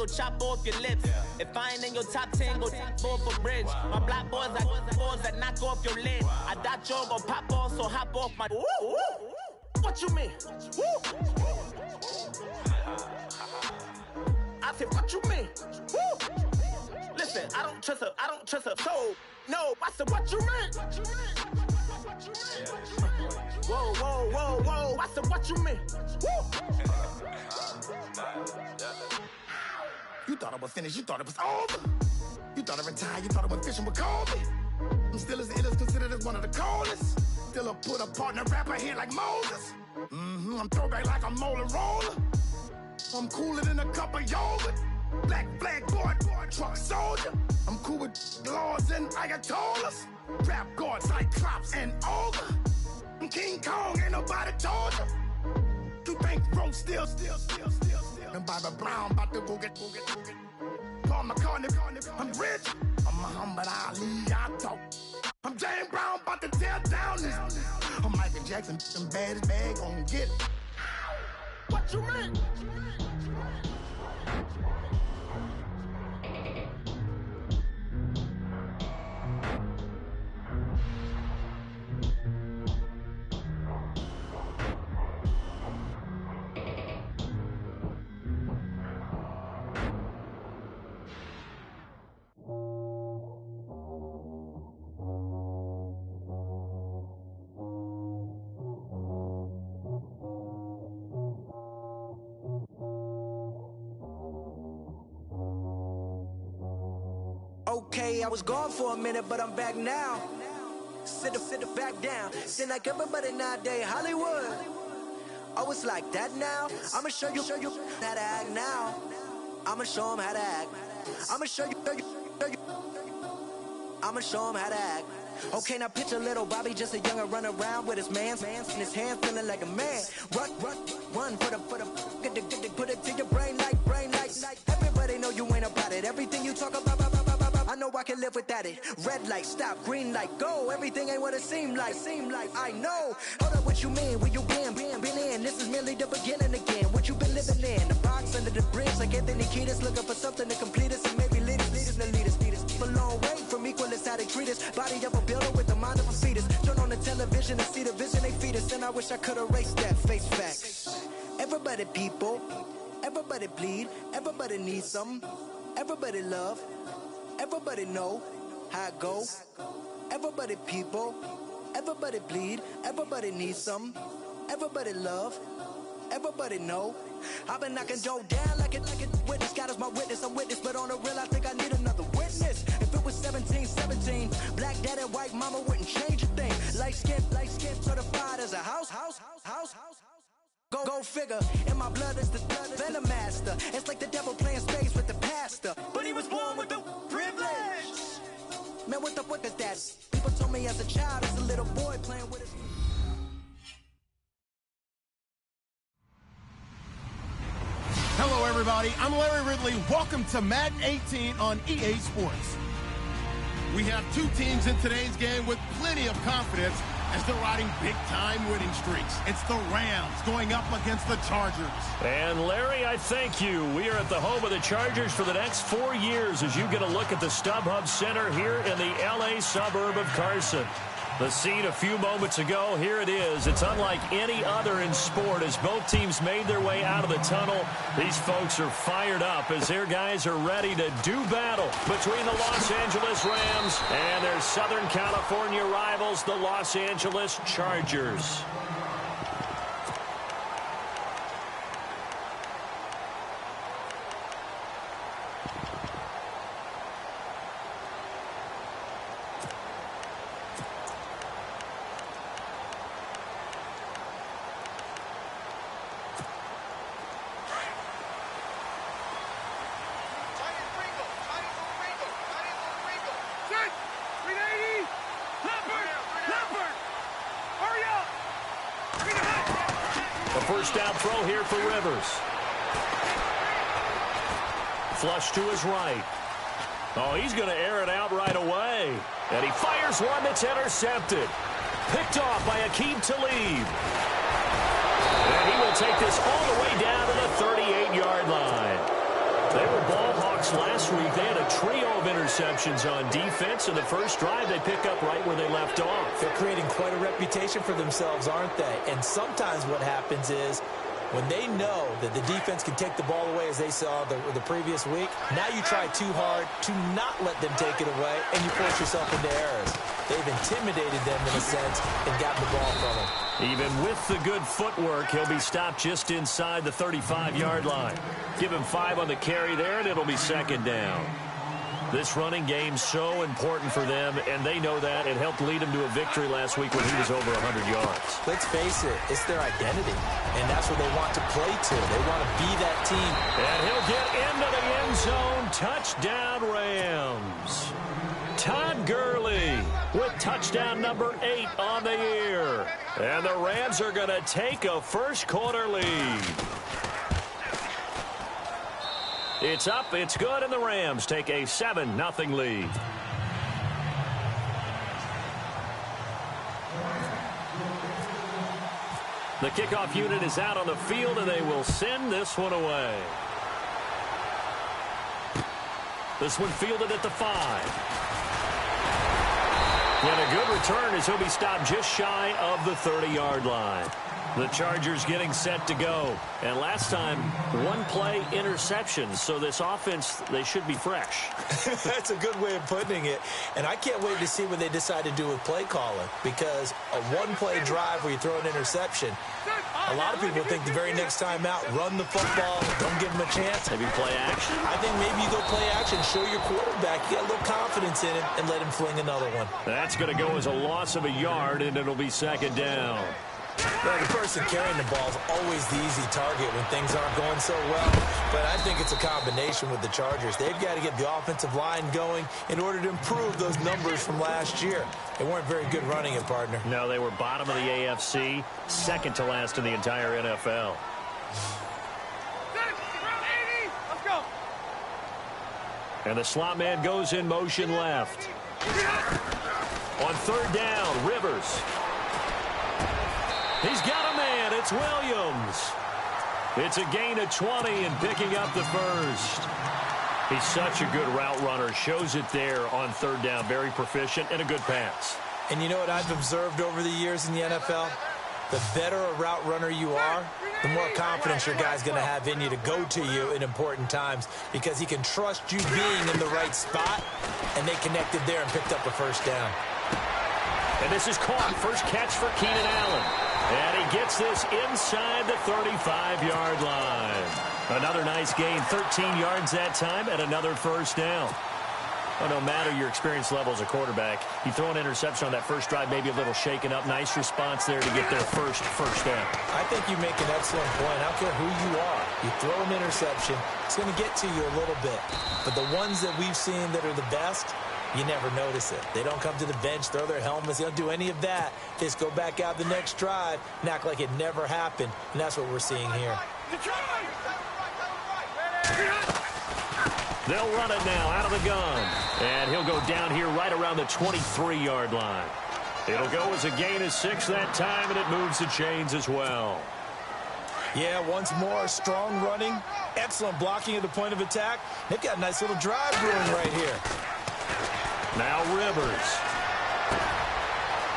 go chop off your lips. If I ain't in your top 10, go off a bridge. My black boys like boys that knock off your lid. I thought you gon' pop off, so hop off my. What you mean? I said, what you mean? Listen, I don't trust her. So, no, I said, what you mean? Whoa. I said, what you mean? You thought I was finished, you thought it was over. You thought I retired, you thought I went fishing with Kobe. I'm still as ill as considered as one of the coldest. Still a put a partner rapper here like Moses. I'm throwback like I'm Mola Roller. I'm cooler than a cup of yogurt. Black flag boy, truck soldier. I'm cool with laws and Ayatollahs. Rap god, Cyclops and Ogre. I'm King Kong, ain't nobody told you. You think Rose still. And Bobby Brown about to go get. Paul McCartney, I'm rich. I'm Muhammad Ali, I talk. I'm James Brown, about to tear down this. I'm Michael Jackson, them bad as bad gon' get. What you mean? Okay, I was gone for a minute, but I'm back now. Sit back down. Seem like everybody nowadays, Hollywood. Oh, it's like that now? I'ma show you how to act now. I'ma show them how to act. I'ma show you. I'ma show them how to act. Okay, now picture little Bobby, just a young'un run around with his man's in his hand, feeling like a man. Run for the put it to your brain like. Everybody know you ain't about it. Everything you talk about. I know I can live without it. Red light, stop, green light, go. Everything ain't what it seem like. I know. Hold up, what you mean? Where you been in? This is merely the beginning again. What you been living in? The box under the bridge, like Anthony Kiedis, looking for something to complete us and maybe lead us. A long way from equal is how they treat us. Body of a builder with the mind of a fetus. Turn on the television and see the vision they feed us. And I wish I could erase that face fact. Everybody people, everybody bleed, everybody needs something, everybody love. Everybody know how it go. Everybody people, everybody bleed, everybody needs something, everybody love, everybody know. I've been knocking Joe down like a witness. God is my witness, I'm witness, but on the real I think I need another witness. If it was 17, black dad and white mama wouldn't change a thing. Light skin certified as a house. Go figure, in my blood is the venom master. It's like the devil playing space with the pastor, but he was born with the privilege. Man, what the fuck is that? People told me as a child, as a little boy playing with his... Hello, everybody. I'm Larry Ridley. Welcome to Madden 18 on EA Sports. We have two teams in today's game with plenty of confidence as they're riding big-time winning streaks. It's the Rams going up against the Chargers. And, Larry, I thank you. We are at the home of the Chargers for the next 4 years as you get a look at the StubHub Center here in the L.A. suburb of Carson. The scene a few moments ago, here it is. It's unlike any other in sport as both teams made their way out of the tunnel. These folks are fired up as their guys are ready to do battle between the Los Angeles Rams and their Southern California rivals, the Los Angeles Chargers. First down throw here for Rivers. Flush to his right. Oh, he's going to air it out right away. And he fires one that's intercepted. Picked off by Akeem Talib. And he will take this all the way down to the 38-yard line. They were ball last week, they had a trio of interceptions on defense. In the first drive, they pick up right where they left off. They're creating quite a reputation for themselves, aren't they? And sometimes what happens is when they know that the defense can take the ball away, as they saw the previous week, now you try too hard to not let them take it away, and you force yourself into errors. They've intimidated them in a sense and gotten the ball from them. Even with the good footwork, he'll be stopped just inside the 35-yard line. Give him 5 on the carry there, and it'll be second down. This running game's so important for them, and they know that. It helped lead them to a victory last week when he was over 100 yards. Let's face it, it's their identity, and that's what they want to play to. They want to be that team. And he'll get into the end zone. Touchdown, Rams. Todd Gurley with touchdown number 8 on the year. And the Rams are going to take a first-quarter lead. It's up, it's good, and the Rams take a 7-0 lead. The kickoff unit is out on the field, and they will send this one away. This one fielded at the 5. And a good return as he'll be stopped just shy of the 30-yard line. The Chargers getting set to go. And last time, one-play interception. So this offense, they should be fresh. That's a good way of putting it. And I can't wait to see what they decide to do with play calling. Because a one-play drive where you throw an interception, a lot of people think the very next time out, run the football, don't give them a chance. Maybe play action? I think maybe you go play action, show your quarterback, you get a little confidence in it, and let him fling another one. That's going to go as a loss of a yard, and it'll be second down. Well, the person carrying the ball is always the easy target when things aren't going so well. But I think it's a combination with the Chargers. They've got to get the offensive line going in order to improve those numbers from last year. They weren't very good running it, partner. No, they were bottom of the AFC, second to last in the entire NFL. And the slot man goes in motion left. On third down, Rivers. He's got a man. It's Williams. It's a gain of 20 and picking up the first. He's such a good route runner. Shows it there on third down. Very proficient and a good pass. And you know what I've observed over the years in the NFL? The better a route runner you are, the more confidence your guy's going to have in you to go to you in important times because he can trust you being in the right spot, and they connected there and picked up a first down. And this is caught. First catch for Keenan Allen. And he gets this inside the 35-yard line. Another nice gain, 13 yards that time, and another first down. Well, no matter your experience level as a quarterback, you throw an interception on that first drive, maybe a little shaken up. Nice response there to get their first down. I think you make an excellent point. I don't care who you are. You throw an interception, it's going to get to you a little bit. But the ones that we've seen that are the best, you never notice it. They don't come to the bench, throw their helmets. They don't do any of that. They just go back out the next drive and act like it never happened. And that's what we're seeing here. They'll run it now out of the gun. And he'll go down here right around the 23-yard line. It'll go as a gain of 6 that time, and it moves the chains as well. Yeah, once more, strong running, excellent blocking at the point of attack. They've got a nice little drive brewing right here. Now Rivers.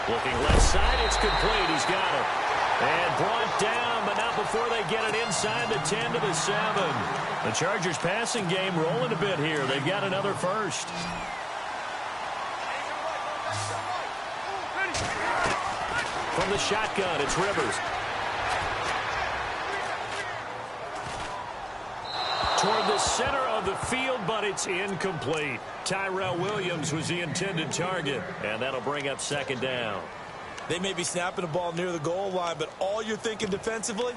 Looking left side, it's complete. He's got it. And brought down, but not before they get it inside the 10 to the 7. The Chargers passing game rolling a bit here. They've got another first. From the shotgun, it's Rivers. Toward the center of the field, but it's incomplete. Tyrell Williams was the intended target, and that'll bring up second down. They may be snapping the ball near the goal line, but all you're thinking defensively,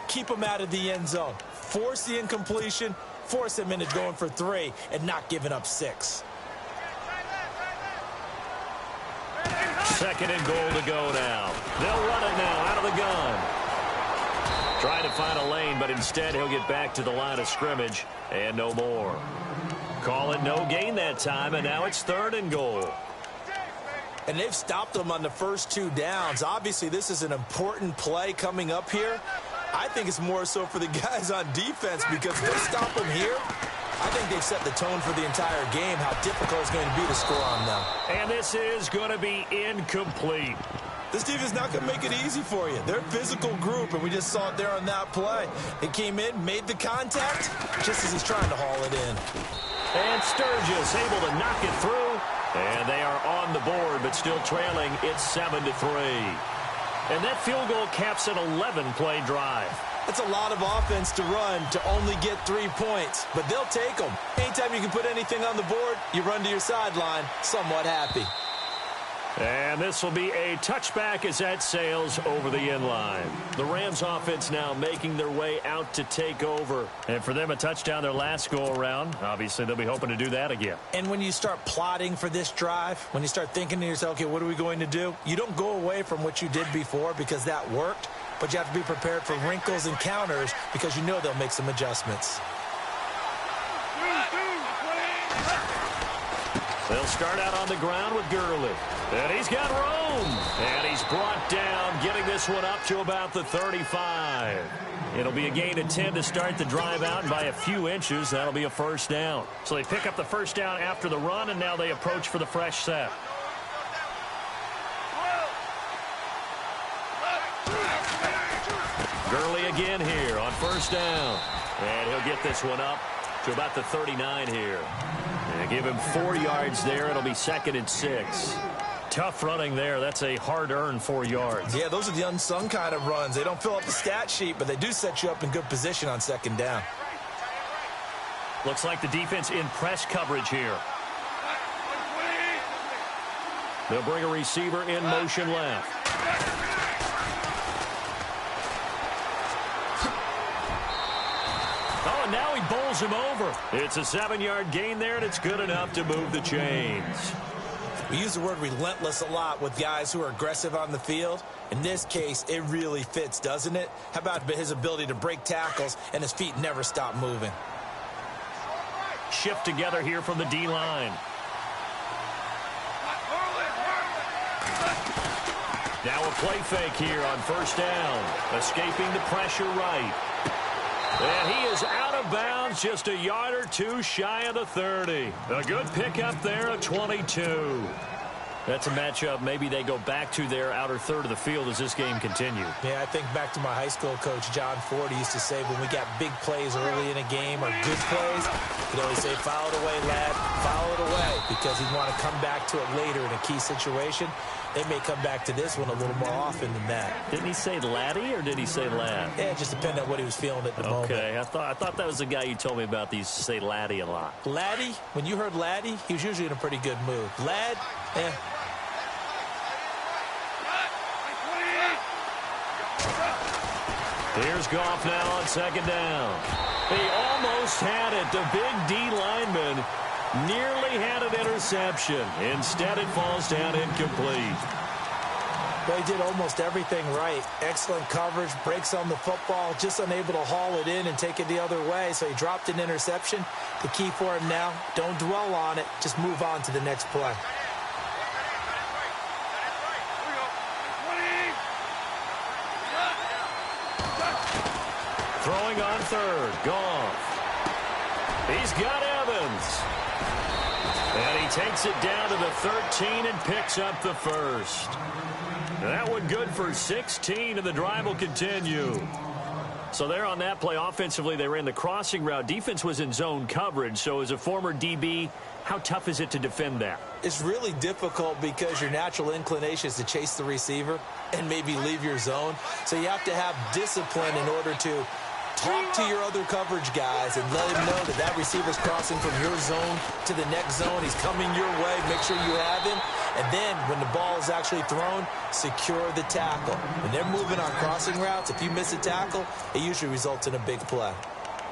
keep them out of the end zone. Force the incompletion, force them into going for 3, and not giving up 6. Second and goal to go now. They'll run it now out of the gun. Trying to find a lane, but instead he'll get back to the line of scrimmage and no more. Call it no gain that time, and now it's third and goal. And they've stopped them on the first 2 downs. Obviously, this is an important play coming up here. I think it's more so for the guys on defense because if they stop them here, I think they've set the tone for the entire game, how difficult it's going to be to score on them. And this is going to be incomplete. This team is not going to make it easy for you. They're a physical group, and we just saw it there on that play. They came in, made the contact, just as he's trying to haul it in. And Sturgis able to knock it through. And they are on the board, but still trailing. It's 7-3. And that field goal caps an 11-play drive. That's a lot of offense to run to only get 3 points, but they'll take them. Anytime you can put anything on the board, you run to your sideline somewhat happy. And this will be a touchback as that sails over the end line. The Rams offense now making their way out to take over. And for them, a touchdown their last go-around. Obviously, they'll be hoping to do that again. And when you start plotting for this drive, when you start thinking to yourself, okay, what are we going to do? You don't go away from what you did before because that worked, but you have to be prepared for wrinkles and counters because you know they'll make some adjustments. They'll start out on the ground with Gurley. And he's got room. And he's brought down, getting this one up to about the 35. It'll be a gain of 10 to start the drive out, and by a few inches, that'll be a first down. So they pick up the first down after the run, and now they approach for the fresh set. Gurley again here on first down. And he'll get this one up to about the 39 here. And give him 4 yards there. It'll be 2nd and 6. Tough running there. That's a hard-earned 4 yards. Yeah, those are the unsung kind of runs. They don't fill up the stat sheet, but they do set you up in good position on 2nd down. Looks like the defense in press coverage here. They'll bring a receiver in motion left. Oh, and now he bowls him over. It's a 7-yard gain there, and it's good enough to move the chains. We use the word relentless a lot with guys who are aggressive on the field. In this case, it really fits, doesn't it? How about his ability to break tackles and his feet never stop moving? Shift together here from the D-line. Now a play fake here on first down. Escaping the pressure right. And he is out of bounds, just a yard or two shy of the 30. A good pickup there at 22. That's a matchup maybe they go back to their outer third of the field as this game continues. Yeah, I think back to my high school coach, John Ford. He used to say when we got big plays early in a game or good plays, he'd always say, foul it away, lad, foul it away, because he'd want to come back to it later in a key situation. They may come back to this one a little more often than that. Didn't he say laddie or did he say lad? Yeah, it just depended on what he was feeling at the moment. Okay, I thought that was the guy you told me about that used to say laddie a lot. Laddie, when you heard laddie, he was usually in a pretty good mood. Lad, Here's Goff now on 2nd down. He almost had it. The big D lineman nearly had an interception. Instead, it falls down incomplete. Well, he did almost everything right. Excellent coverage, breaks on the football, just unable to haul it in and take it the other way. So he dropped an interception. The key for him now, don't dwell on it. Just move on to the next play. Throwing on third. Goff. He's got Evans. And he takes it down to the 13 and picks up the first. That one good for 16, and the drive will continue. So there on that play, offensively, they ran the crossing route. Defense was in zone coverage. So as a former DB, how tough is it to defend that? It's really difficult because your natural inclination is to chase the receiver and maybe leave your zone. So you have to have discipline in order to talk to your other coverage guys and let him know that that receiver's crossing from your zone to the next zone. He's coming your way. Make sure you have him. And then when the ball is actually thrown, secure the tackle. When they're moving on crossing routes, if you miss a tackle, it usually results in a big play.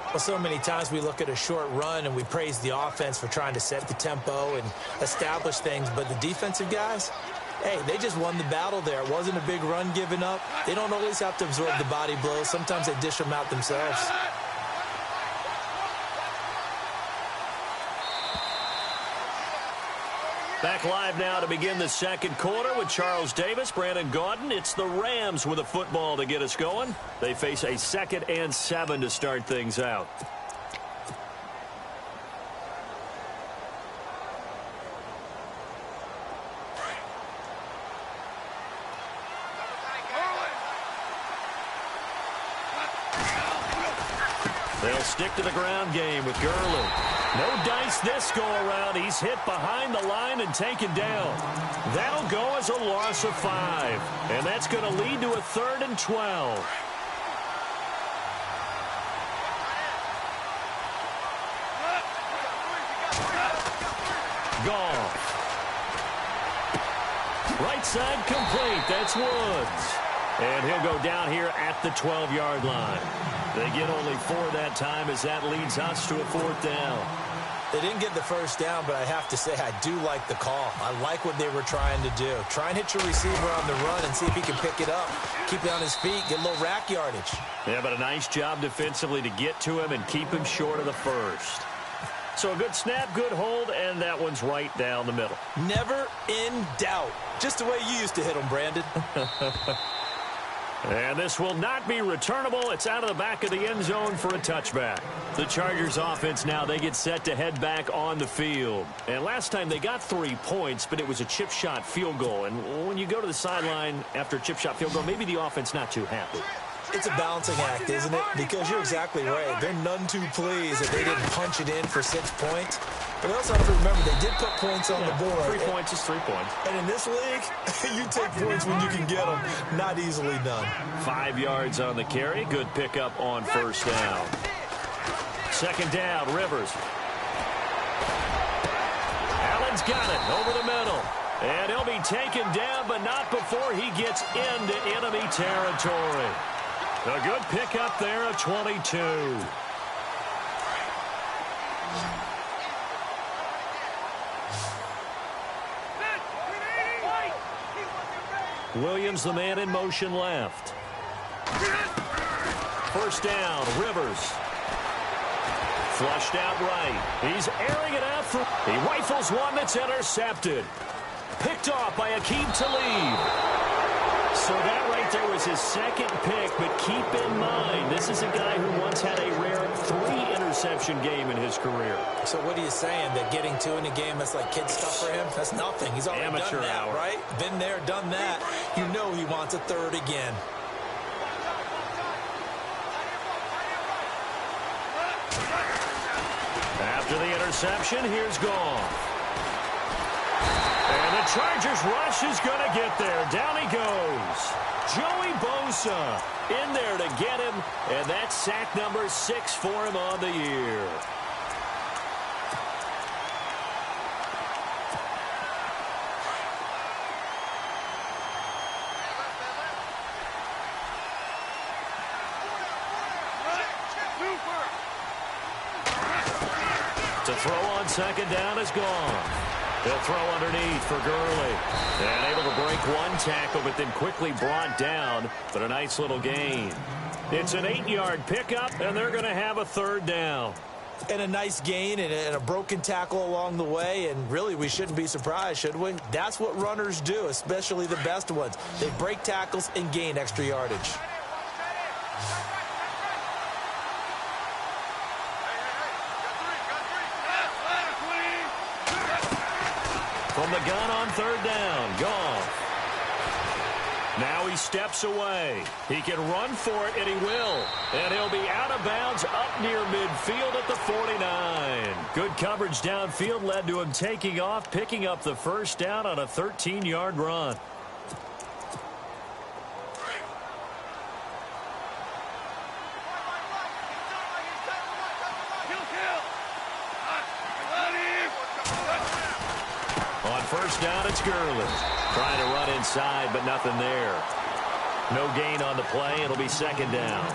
Well, so many times we look at a short run and we praise the offense for trying to set the tempo and establish things, but the defensive guys, hey, they just won the battle there. It wasn't a big run given up. They don't always have to absorb the body blows. Sometimes they dish them out themselves. Back live now to begin the second quarter with Charles Davis, Brandon Gaudin. It's the Rams with a football to get us going. They face a 2nd and 7 to start things out. They'll stick to the ground game with Gurley. No dice this go-around. He's hit behind the line and taken down. That'll go as a loss of 5. And that's going to lead to a 3rd and 12. Goff. Right side complete. That's Woods. And he'll go down here at the 12-yard line. They get only 4 that time as that leads us to a 4th down. They didn't get the first down, but I have to say I do like the call. I like what they were trying to do. Try and hit your receiver on the run and see if he can pick it up. Keep it on his feet, get a little rack yardage. Yeah, but a nice job defensively to get to him and keep him short of the first. So a good snap, good hold, and that one's right down the middle. Never in doubt. Just the way you used to hit them, Brandon. And this will not be returnable. It's out of the back of the end zone for a touchback. The Chargers offense now, they get set to head back on the field. And last time they got 3 points, but it was a chip shot field goal. And when you go to the sideline after a chip shot field goal, maybe the offense not too happy. It's a balancing act, isn't it? Because you're exactly right. They're none too pleased that they didn't punch it in for 6 points. But they also have to remember they did put points on the board. 3 points is 3 points. And in this league, you take points when you can get them. Not easily done. 5 yards on the carry. Good pickup on first down. 2nd down, Rivers. Allen's got it over the middle. And he'll be taken down, but not before he gets into enemy territory. A good pickup there at 22. Williams, the man in motion left. First down, Rivers. Flushed out right. He's airing it out. He rifles one that's intercepted. Picked off by Aqib Talib. So that right there was his 2nd pick, but keep in mind, this is a guy who once had a rare 3-interception game in his career. So what are you saying, that getting 2 in a game, that's like kid stuff for him? That's nothing. He's already done that, right? Been there, done that. You know he wants a 3rd again. After the interception, here's Goff. And the Chargers rush is going to get there. Down he goes. Joey Bosa in there to get him. And that's sack number 6 for him on the year. To throw on 2nd down is gone. He'll throw underneath for Gurley. And able to break 1 tackle, but then quickly brought down. But a nice little gain. It's an 8-yard pickup, and they're going to have a 3rd down. And a nice gain and a broken tackle along the way. And really, we shouldn't be surprised, should we? That's what runners do, especially the best ones. They break tackles and gain extra yardage. From the gun on 3rd down, Goff. Now he steps away. He can run for it, and he will. And he'll be out of bounds up near midfield at the 49. Good coverage downfield led to him taking off, picking up the first down on a 13-yard run. First down, it's Gurley. Trying to run inside, but nothing there. No gain on the play. It'll be 2nd down.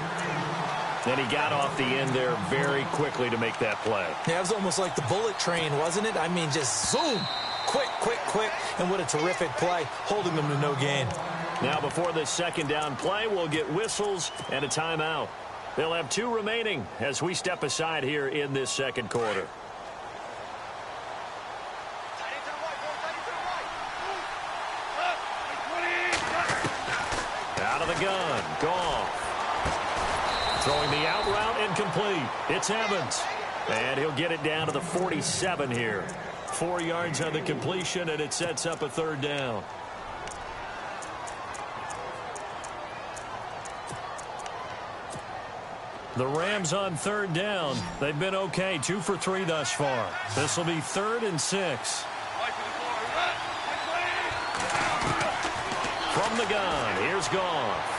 Then he got off the end there very quickly to make that play. Yeah, it was almost like the bullet train, wasn't it? I mean, just zoom. Quick, quick, quick. And what a terrific play, holding them to no gain. Now, before this 2nd down play, we'll get whistles and a timeout. They'll have 2 remaining as we step aside here in this 2nd quarter. The gun, Goff. Throwing the out route incomplete. It's Evans. And he'll get it down to the 47 here. 4 yards on the completion, and it sets up a 3rd down. The Rams on third down. They've been okay, 2 for 3 thus far. This will be 3rd and 6. From the gun, here's Goff.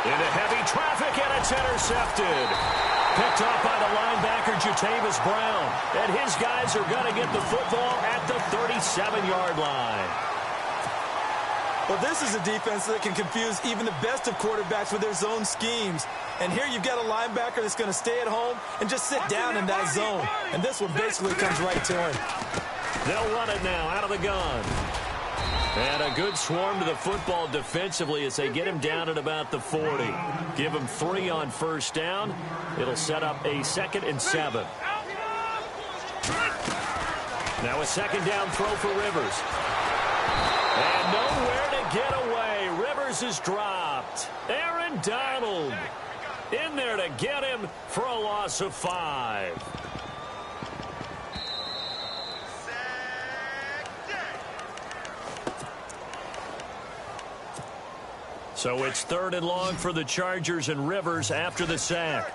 Into heavy traffic, and it's intercepted. Picked off by the linebacker, Jatavis Brown. And his guys are going to get the football at the 37-yard line. Well, this is a defense that can confuse even the best of quarterbacks with their zone schemes. And here you've got a linebacker that's going to stay at home and just sit down in that zone. And this one basically comes right to him. They'll run it now out of the gun. And a good swarm to the football defensively as they get him down at about the 40. Give him 3 on first down. It'll set up a 2nd and 7. Now a 2nd down throw for Rivers. And nowhere to get away. Rivers is dropped. Aaron Donald in there to get him for a loss of 5. So it's 3rd and long for the Chargers and Rivers after the sack.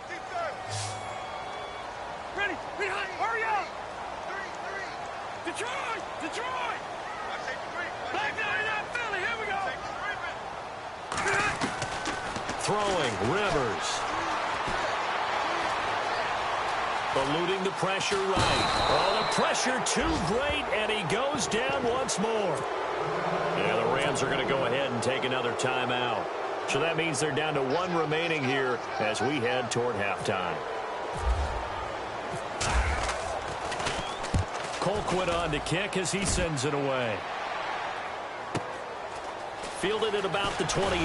Ready, hurry up! Detroit! Back down in that Philly, here we go! Throwing, Rivers. Eluding the pressure right. Oh, the pressure too great, and he goes down once more. Yeah, the Rams are going to go ahead and take another timeout. So that means they're down to 1 remaining here as we head toward halftime. Colquitt on to kick as he sends it away. Fielded at about the 28.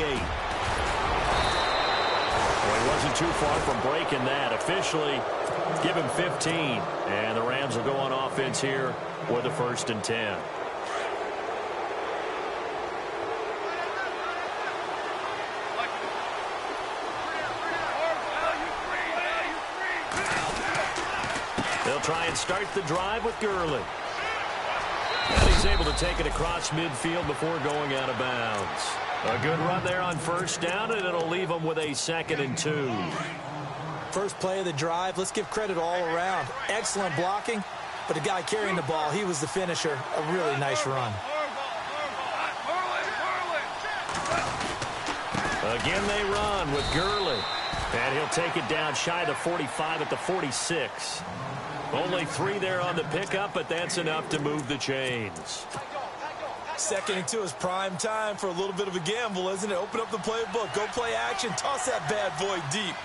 Well, he wasn't too far from breaking that. Officially, give him 15. And the Rams will go on offense here with a 1st and 10. They'll try and start the drive with Gurley. And he's able to take it across midfield before going out of bounds. A good run there on first down, and it'll leave him with a 2nd and 2. First play of the drive, let's give credit all around. Excellent blocking, but the guy carrying the ball, he was the finisher. A really nice run. Again they run with Gurley. And he'll take it down shy of the 45 at the 46. Only 3 there on the pickup, but that's enough to move the chains. 2nd and 2 is prime time for a little bit of a gamble, isn't it? Open up the playbook, go play action, toss that bad boy deep.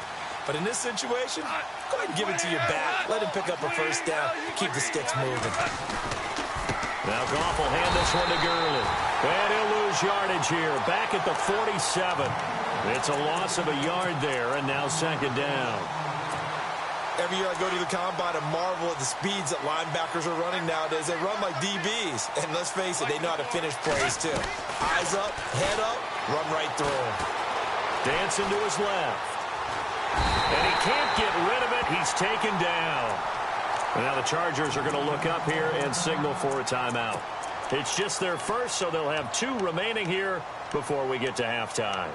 But in this situation, go ahead and give it to your back. Let him pick up a first down. Keep the sticks moving. Now Goff will hand this one to Gurley. And he'll lose yardage here. Back at the 47. It's a loss of a yard there, and now 2nd down. Every year I go to the combine and marvel at the speeds that linebackers are running nowadays. They run like DBs. And let's face it, they know how to finish plays too. Eyes up, head up, run right through them. Dancing to his left. And he can't get rid of it. He's taken down. And now the Chargers are going to look up here and signal for a timeout. It's just their first, so they'll have 2 remaining here before we get to halftime.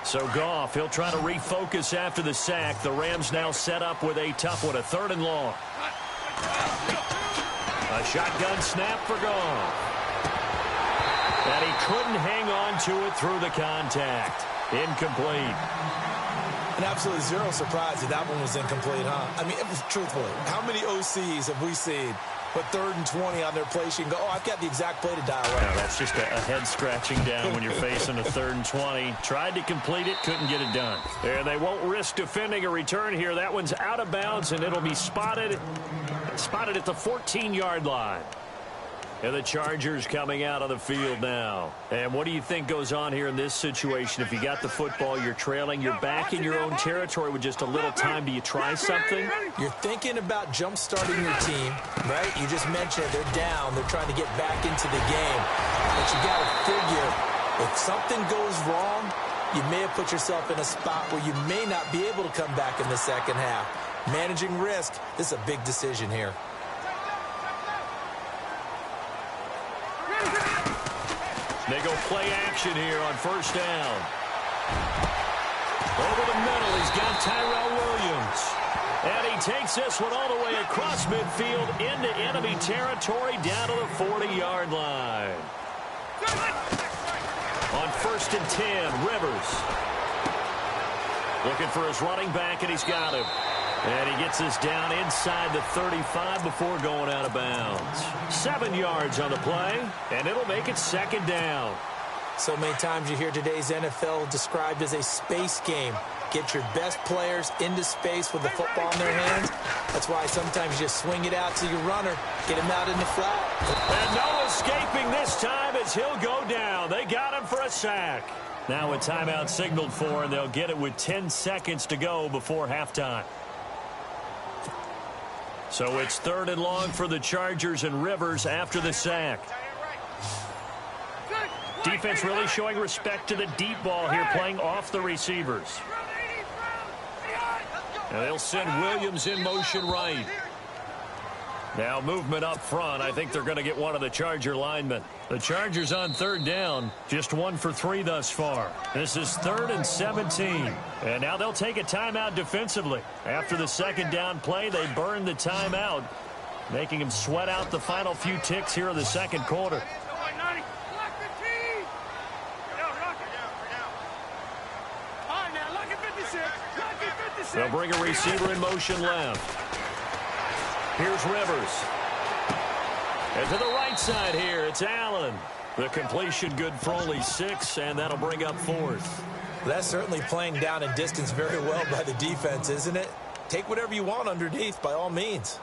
So Goff, he'll try to refocus after the sack. The Rams now set up with a tough one, a 3rd and long. A shotgun snap for Goff. And he couldn't hang on to it through the contact. Incomplete. And absolutely zero surprise that one was incomplete, huh? I mean, truthfully, how many OCs have we seen put 3rd and 20 on their play sheet and go, oh, I've got the exact play to dial right? No, that's just a head scratching down when you're facing a 3rd and 20. Tried to complete it, couldn't get it done. And they won't risk defending a return here. That one's out of bounds, and it'll be spotted at the 14-yard line. And the Chargers coming out on the field now. And what do you think goes on here in this situation? If you got the football, you're trailing, you're back in your own territory with just a little time. Do you try something? You're thinking about jump-starting your team, right? You just mentioned they're down. They're trying to get back into the game. But you got to figure, if something goes wrong, you may have put yourself in a spot where you may not be able to come back in the second half. Managing risk, this is a big decision here. They go play action here on first down. Over the middle, he's got Tyrell Williams. And he takes this one all the way across midfield into enemy territory down to the 40-yard line. On 1st and 10, Rivers. Looking for his running back, and he's got him. And he gets this down inside the 35 before going out of bounds. 7 yards on the play, and it'll make it 2nd down. So many times you hear today's NFL described as a space game. Get your best players into space with the football in their hands. That's why sometimes you just swing it out to your runner, get him out in the flat. And no escaping this time as he'll go down. They got him for a sack. Now a timeout signaled for, and they'll get it with 10 seconds to go before halftime. So it's 3rd and long for the Chargers, and Rivers after the sack. Defense really showing respect to the deep ball here, playing off the receivers. And they'll send Williams in motion right. Now movement up front. I think they're going to get one of the Charger linemen. The Chargers on 3rd down, just 1 for 3 thus far. This is 3rd and 17. And now they'll take a timeout defensively. After the 2nd down play, they burn the timeout, making them sweat out the final few ticks here in the 2nd quarter. They'll bring a receiver in motion left. Here's Rivers. And to the right side here, it's Allen. The completion good for only 6, and that'll bring up 4th. That's certainly playing down in distance very well by the defense, isn't it? Take whatever you want underneath, by all means.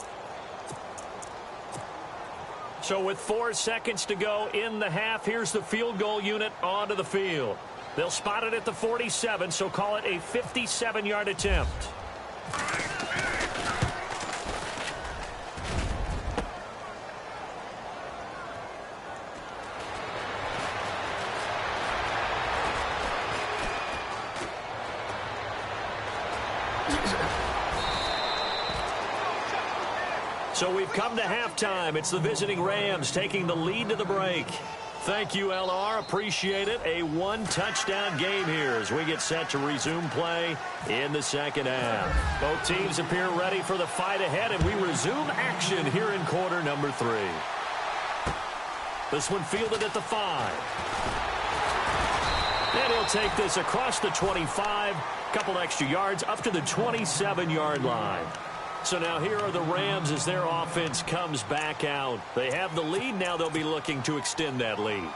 So with 4 seconds to go in the half, here's the field goal unit onto the field. They'll spot it at the 47, so call it a 57-yard attempt. So we've come to halftime. It's the visiting Rams taking the lead to the break. Thank you, LR. Appreciate it. A 1-touchdown game here as we get set to resume play in the 2nd half. Both teams appear ready for the fight ahead, and we resume action here in quarter number 3. This one fielded at the 5. And he'll take this across the 25, couple extra yards up to the 27-yard line. So now here are the Rams as their offense comes back out. They have the lead. Now they'll be looking to extend that lead.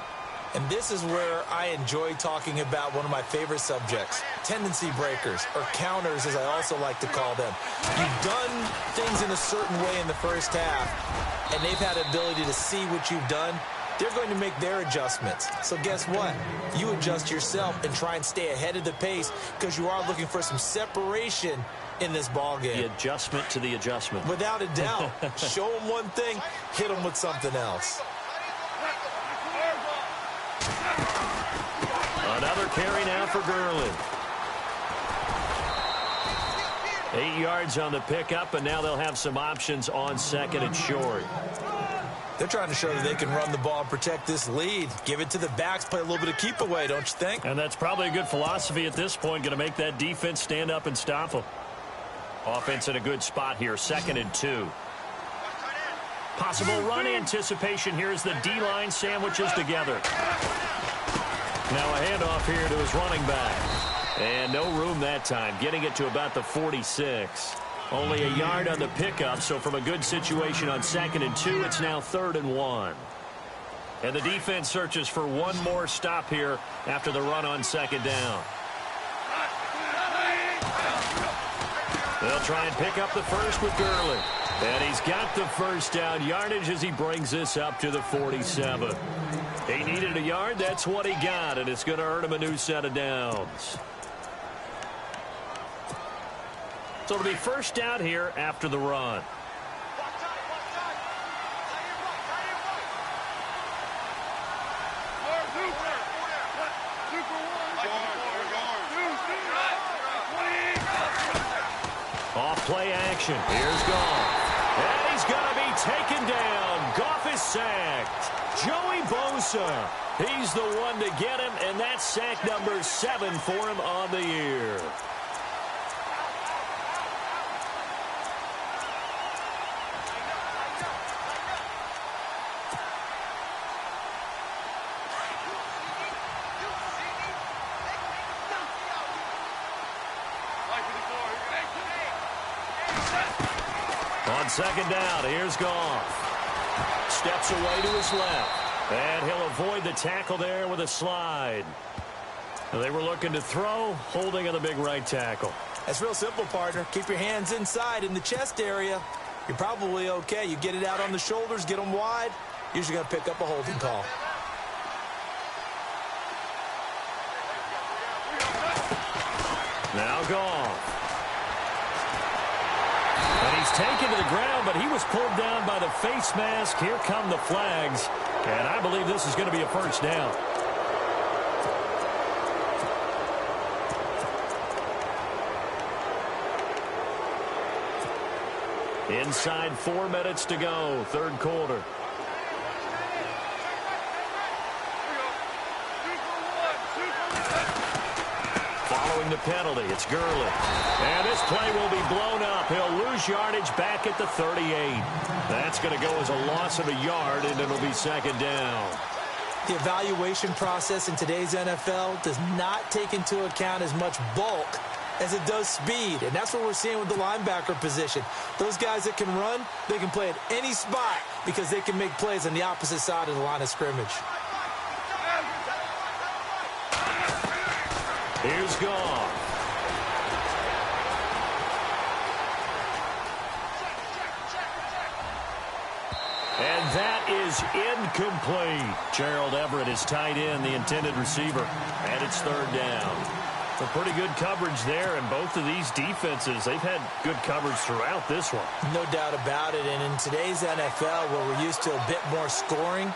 And this is where I enjoy talking about one of my favorite subjects, tendency breakers, or counters as I also like to call them. You've done things in a certain way in the first half, and they've had the ability to see what you've done. They're going to make their adjustments. So guess what? You adjust yourself and try and stay ahead of the pace because you are looking for some separation in this ball game. The adjustment to the adjustment. Without a doubt. Show them one thing, hit them with something else. Another carry now for Gurley. 8 yards on the pickup, and now they'll have some options on 2nd and short. They're trying to show that they can run the ball and protect this lead. Give it to the backs, play a little bit of keep away, don't you think? And that's probably a good philosophy at this point, going to make that defense stand up and stop them. Offense in a good spot here, 2nd and 2. Possible run anticipation here as the D-line sandwiches together. Now a handoff here to his running back. And no room that time, getting it to about the 46. Only a yard on the pickup, so from a good situation on 2nd and 2, it's now 3rd and 1. And the defense searches for one more stop here after the run on 2nd down. They'll try and pick up the first with Gurley. And he's got the first down yardage as he brings this up to the 47. He needed a yard. That's what he got, and it's going to earn him a new set of downs. So it'll be first down here after the run. Off play action. Here's Goff. And he's going to be taken down. Goff is sacked. Joey Bosa. He's the one to get him, and that's sack number 7 for him on the year. On second down, here's Goff. Steps away to his left. And he'll avoid the tackle there with a slide. They were looking to throw, holding on the big right tackle. That's real simple, partner. Keep your hands inside in the chest area. You're probably okay. You get it out on the shoulders, get them wide. Usually going to pick up a holding call. Now Goff. And he's taken to the ground, but he was pulled down by the face mask. Here come the flags. And I believe this is going to be a first down. Inside 4 minutes to go, third quarter. Following the penalty, it's Gurley. And this play will be blown up. He'll lose yardage back at the 38. That's going to go as a loss of a yard, and it'll be second down. The evaluation process in today's NFL does not take into account as much bulk as it does speed, and that's what we're seeing with the linebacker position. Those guys that can run, they can play at any spot because they can make plays on the opposite side of the line of scrimmage. Here's Goff. And that is incomplete. Gerald Everett is tight end, the intended receiver. And it's third down. So pretty good coverage there, and both of these defenses, they've had good coverage throughout this one. No doubt about it, and in today's NFL, where we're used to a bit more scoring,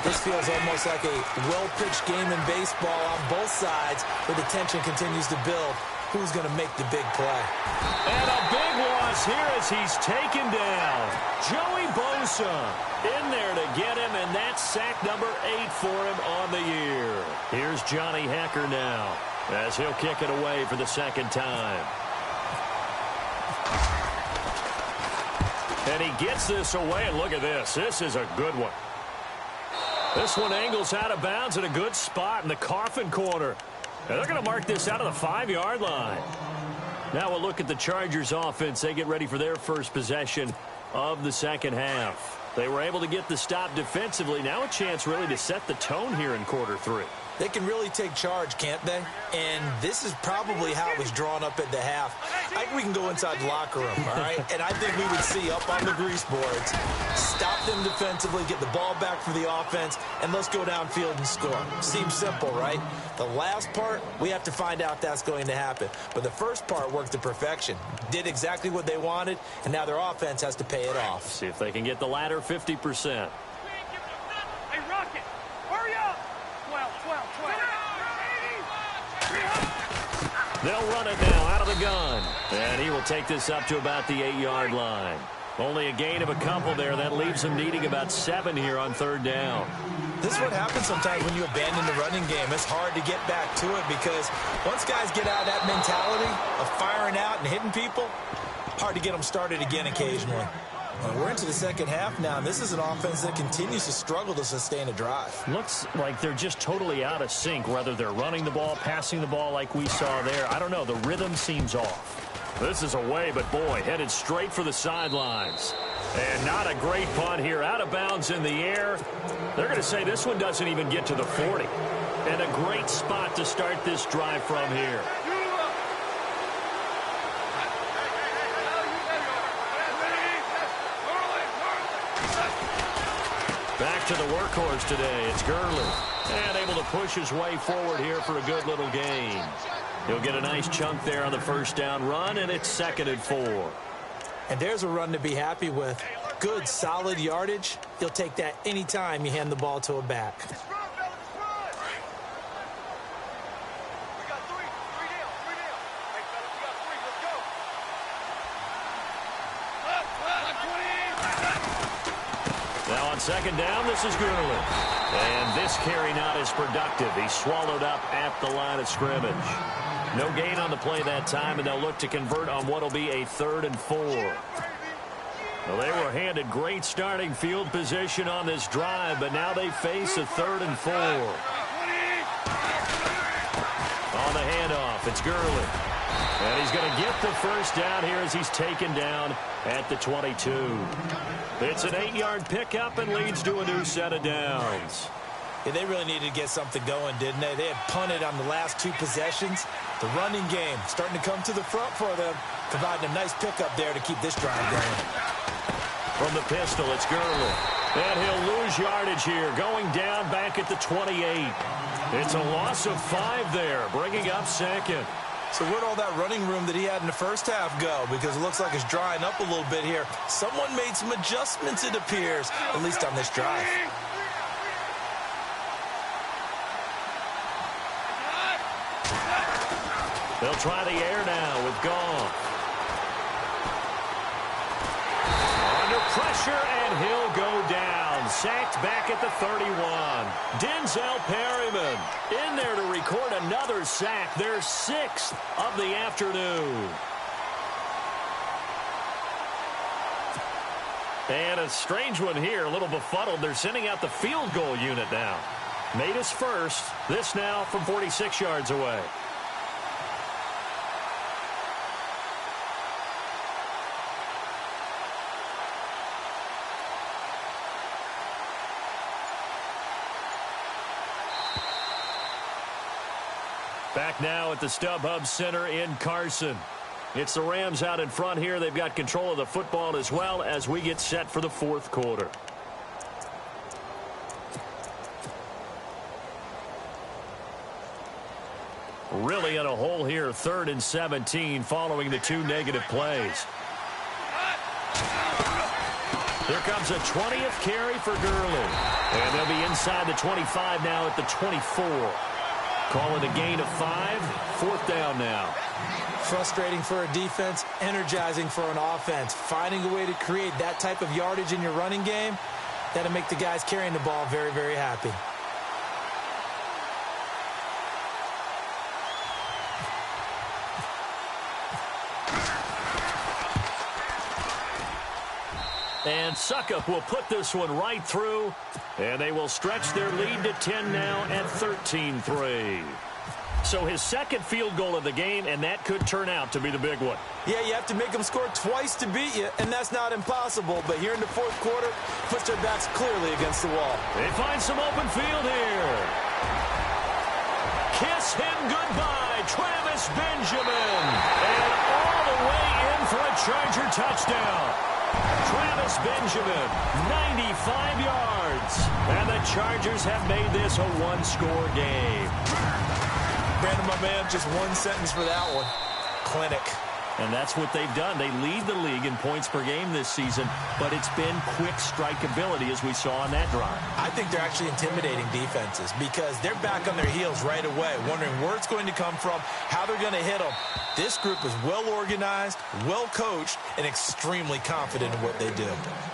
this feels almost like a well-pitched game in baseball on both sides, where the tension continues to build. Who's going to make the big play? And a big loss here as he's taken down. Joey Bosa in there to get him, and that's sack number 8 for him on the year. Here's Johnny Hecker now, as he'll kick it away for the second time. And he gets this away, and look at this. This is a good one. This one angles out of bounds in a good spot in the coffin corner. And they're going to mark this out of the 5-yard line. Now we'll look at the Chargers offense. They get ready for their first possession of the second half. They were able to get the stop defensively. Now a chance really to set the tone here in quarter 3. They can really take charge, can't they? And this is probably how it was drawn up at the half. I think we can go inside the locker room, all right? And I think we would see up on the grease boards, stop them defensively, get the ball back for the offense, and let's go downfield and score. Seems simple, right? The last part, we have to find out if that's going to happen. But the first part worked to perfection. Did exactly what they wanted, and now their offense has to pay it off. See if they can get the latter 50%. Hey, Rocket, hurry up! 12. They'll run it now out of the gun. And he will take this up to about the 8-yard line. Only a gain of a couple there. That leaves them needing about 7 here on third down. This is what happens sometimes when you abandon the running game. It's hard to get back to it because once guys get out of that mentality of firing out and hitting people, hard to get them started again occasionally. We're into the second half now, and this is an offense that continues to struggle to sustain a drive. Looks like they're just totally out of sync, whether they're running the ball, passing the ball like we saw there. I don't know. The rhythm seems off. This is away, but boy, headed straight for the sidelines. And not a great punt here. Out of bounds in the air. They're going to say this one doesn't even get to the 40. And a great spot to start this drive from here. Back to the workhorse today. It's Gurley. And able to push his way forward here for a good little gain. He'll get a nice chunk there on the first down run, and it's 2nd and 4. And there's a run to be happy with. Good, solid yardage. You'll take that anytime you hand the ball to a back. On second down, this is Gurley. And this carry not as productive. He's swallowed up at the line of scrimmage. No gain on the play that time, and they'll look to convert on what will be a 3rd and 4. Well, they were handed great starting field position on this drive, but now they face a 3rd and 4. On the handoff, it's Gurley. And he's going to get the first down here as he's taken down at the 22. It's an 8-yard pickup and leads to a new set of downs. Yeah, they really needed to get something going, didn't they? They had punted on the last 2 possessions. The running game starting to come to the front for them, providing a nice pickup there to keep this drive going. From the pistol, it's Gurley. And he'll lose yardage here, going down back at the 28. It's a loss of 5 there, bringing up second. So where'd all that running room that he had in the first half go? Because it looks like it's drying up a little bit here. Someone made some adjustments, it appears, at least on this drive. They'll try the air now with Goff. Under pressure, and he'll go down. Sacked back at the 31. Denzel Perryman in there to record another sack. Their 6th of the afternoon. And a strange one here, a little befuddled. They're sending out the field goal unit now. Made his first. This now from 46 yards away. Back now at the StubHub Center in Carson. It's the Rams out in front here. They've got control of the football as well as we get set for the 4th quarter. Really in a hole here, 3rd and 17 following the 2 negative plays. Here comes a 20th carry for Gurley. And they'll be inside the 25 now at the 24. Call it a gain of 5. 4th down now. Frustrating for a defense, energizing for an offense. Finding a way to create that type of yardage in your running game, that'll make the guys carrying the ball very, very happy. And Suckup will put this one right through, and they will stretch their lead to 10 now at 13-3. So his 2nd field goal of the game, and that could turn out to be the big one. Yeah, you have to make them score twice to beat you, and that's not impossible. But here in the 4th quarter, puts their backs clearly against the wall. They find some open field here. Kiss him goodbye, Travis Benjamin. And all the way in for a Charger touchdown. Travis Benjamin, 95 yards. And the Chargers have made this a 1-score game. Brandon, my man, just 1 sentence for that one. Clinic. And that's what they've done. They lead the league in points per game this season, but it's been quick strikeability as we saw on that drive. I think they're actually intimidating defenses because they're back on their heels right away, wondering where it's going to come from, how they're going to hit them. This group is well organized, well coached, and extremely confident in what they do.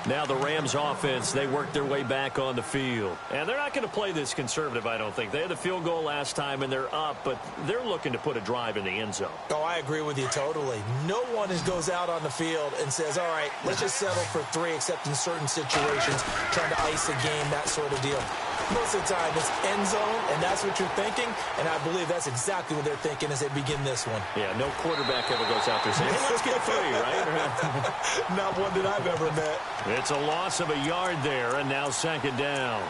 Now the Rams offense, they work their way back on the field. And they're not going to play this conservative, I don't think. They had the field goal last time, and they're up, but they're looking to put a drive in the end zone. Oh, I agree with you totally. No one goes out on the field and says, all right, let's just settle for 3, except in certain situations, trying to ice a game, that sort of deal. Most of the time, it's end zone, and that's what you're thinking, and I believe that's exactly what they're thinking as they begin this one. Yeah, no quarterback ever goes out there saying, hey, let's get 3, right? Not one that I've ever met. It's a loss of a yard there, and now 2nd down.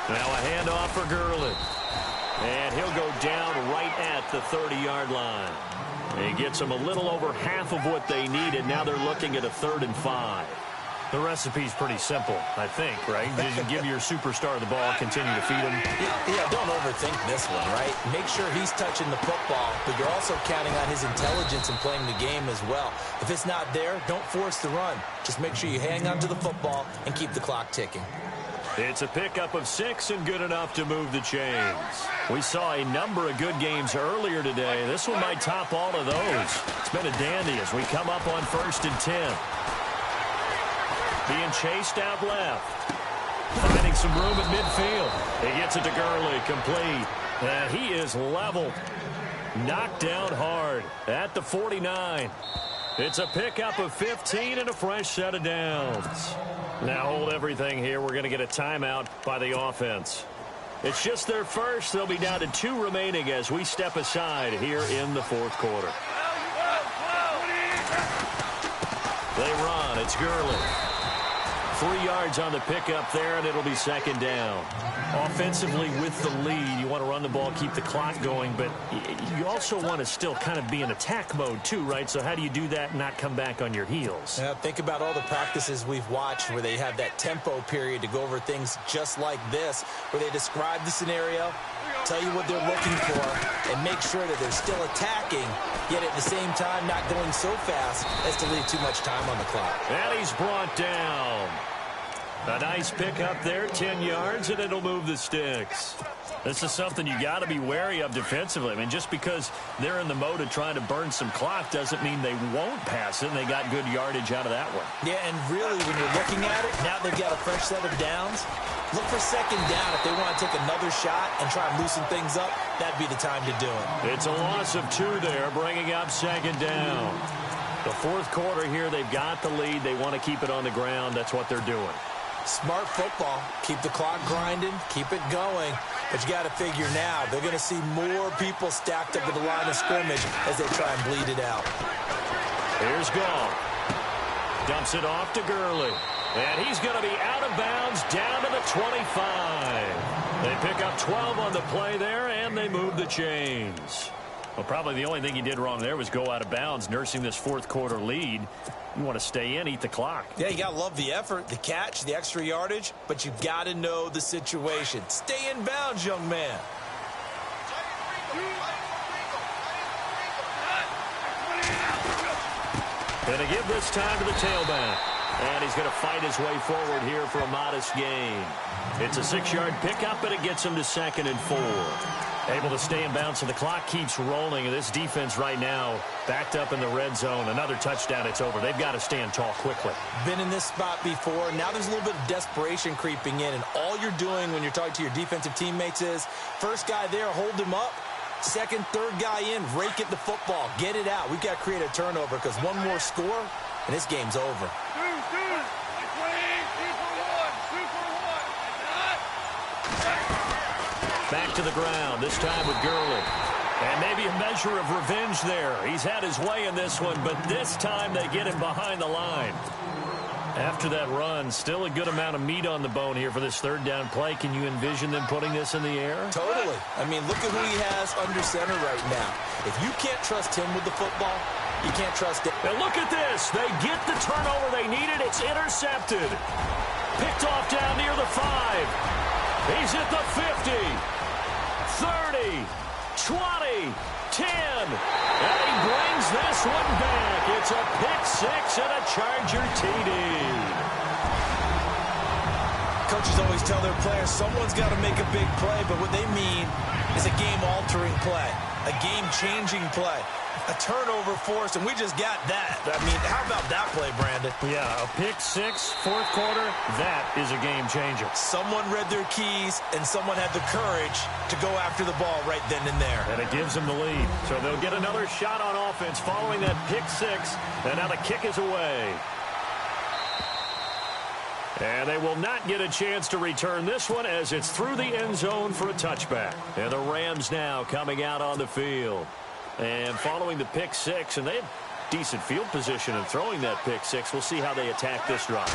Now a handoff for Gurley. And he'll go down right at the 30-yard line. He gets them a little over half of what they needed. Now they're looking at a 3rd and 5. The recipe's pretty simple, I think, right? Just give your superstar the ball, continue to feed him. Yeah, don't overthink this one, right? Make sure he's touching the football, but you're also counting on his intelligence in playing the game as well. If it's not there, don't force the run. Just make sure you hang on to the football and keep the clock ticking. It's a pickup of 6 and good enough to move the chains. We saw a number of good games earlier today. This one might top all of those. It's been a dandy as we come up on 1st and 10. Being chased out left. Finding some room at midfield. He gets it to Gurley, complete. And he is leveled. Knocked down hard at the 49. It's a pickup of 15 and a fresh set of downs. Now hold everything here. We're going to get a timeout by the offense. It's just their first. They'll be down to 2 remaining as we step aside here in the 4th quarter. They run. It's Gurley. 3 yards on the pickup there, and it'll be 2nd down. Offensively with the lead, you want to run the ball, keep the clock going, but you also want to still kind of be in attack mode too, right? So how do you do that and not come back on your heels? Yeah, think about all the practices we've watched where they have that tempo period to go over things just like this, where they describe the scenario, tell you what they're looking for, and make sure that they're still attacking, yet at the same time not going so fast as to leave too much time on the clock. And he's brought down. A nice pickup there, 10 yards, and it'll move the sticks. This is something you got to be wary of defensively. I mean, just because they're in the mode of trying to burn some clock doesn't mean they won't pass it, and they got good yardage out of that one. Yeah, and really, when you're looking at it, now they've got a fresh set of downs. Look for 2nd down. If they want to take another shot and try and loosen things up, that'd be the time to do it. It's a loss of 2 there, bringing up 2nd down. The 4th quarter here, they've got the lead. They want to keep it on the ground. That's what they're doing. Smart football. Keep the clock grinding. Keep it going. But you got to figure now, they're going to see more people stacked up at the line of scrimmage as they try and bleed it out. Here's Gall. Dumps it off to Gurley. And he's going to be out of bounds down to the 25. They pick up 12 on the play there, and they move the chains. Well, probably the only thing he did wrong there was go out of bounds, nursing this 4th quarter lead. You want to stay in, eat the clock. Yeah, you got to love the effort, the catch, the extra yardage, but you got to know the situation. Stay in bounds, young man. Going to give this time to the tailback. And he's going to fight his way forward here for a modest gain. It's a 6-yard pickup, and it gets him to 2nd and 4. Able to stay in bounds, so the clock keeps rolling. And this defense right now backed up in the red zone. Another touchdown, it's over. They've got to stand tall quickly. Been in this spot before. Now there's a little bit of desperation creeping in. And all you're doing when you're talking to your defensive teammates is, first guy there, hold him up. Second, third guy in, rake at the football. Get it out. We've got to create a turnover because one more score, and this game's over. Back to the ground, this time with Gurley. And maybe a measure of revenge there. He's had his way in this one, but this time they get him behind the line. After that run, still a good amount of meat on the bone here for this 3rd down play. Can you envision them putting this in the air? Totally. I mean, look at who he has under center right now. If you can't trust him with the football, you can't trust it. And look at this. They get the turnover they needed. It's intercepted. Picked off down near the 5. He's at the 50. 30, 20, 10, and he brings this one back. It's a pick 6 and a Charger TD. Coaches always tell their players someone's got to make a big play, but what they mean is a game-altering play, a game-changing play, a turnover force, and we just got that. I mean, how about that play, Brandon? Yeah, a pick 6, 4th quarter, that is a game changer. Someone read their keys, and someone had the courage to go after the ball right then and there. And it gives them the lead. So they'll get another shot on offense following that pick 6, and now the kick is away. And they will not get a chance to return this one as it's through the end zone for a touchback. And the Rams now coming out on the field. And following the pick 6, and they decent field position and throwing that pick six. We'll see how they attack this drive.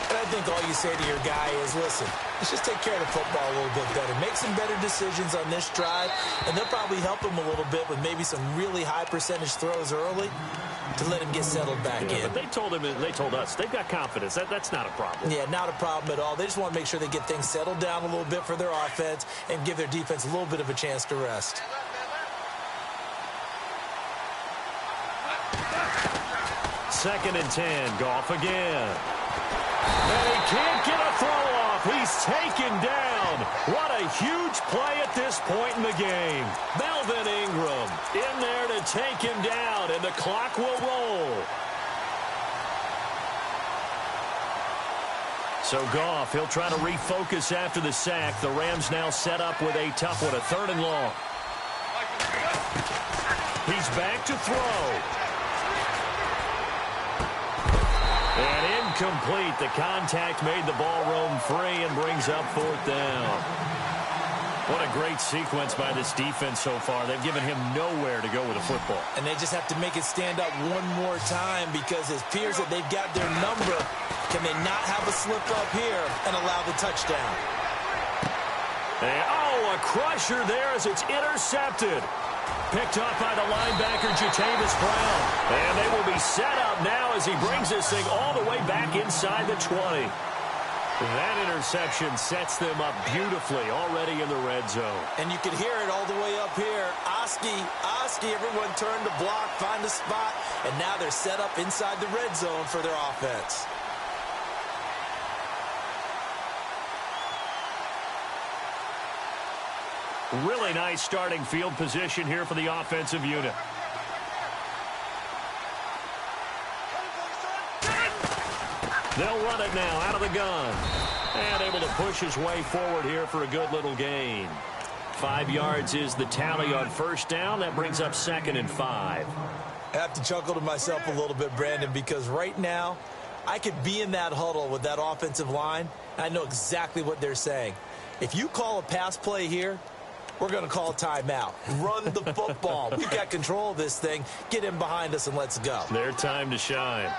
And I think all you say to your guy is, listen, let's just take care of the football a little bit better. Make some better decisions on this drive, and they'll probably help him a little bit with maybe some really high percentage throws early to let him get settled back in. But they told us, they've got confidence. That's not a problem. Yeah, not a problem at all. They just want to make sure they get things settled down a little bit for their offense and give their defense a little bit of a chance to rest. Second and 10, Goff again. And he can't get a throw off. He's taken down. What a huge play at this point in the game. Melvin Ingram in there to take him down, and the clock will roll. So Goff, he'll try to refocus after the sack. The Rams now set up with a tough one, a 3rd and long. He's back to throw. And incomplete. The contact made the ball roam free and brings up 4th down. What a great sequence by this defense so far. They've given him nowhere to go with the football. And they just have to make it stand up one more time because it appears that they've got their number. Can they not have a slip up here and allow the touchdown? And, a crusher there as it's intercepted. Picked up by the linebacker, Jatavis Brown. And they will be set up now as he brings this thing all the way back inside the 20. That interception sets them up beautifully already in the red zone. And you can hear it all the way up here. Oski, everyone turned to block, find a spot, and now they're set up inside the red zone for their offense. Really nice starting field position here for the offensive unit. They'll run it now out of the gun. And able to push his way forward here for a good little gain. 5 yards is the tally on 1st down. That brings up 2nd and 5. I have to chuckle to myself a little bit, Brandon, because right now I could be in that huddle with that offensive line. And I know exactly what they're saying. If you call a pass play here, we're going to call a timeout. Run the football. We've got control of this thing. Get him behind us and let's go. Their time to shine.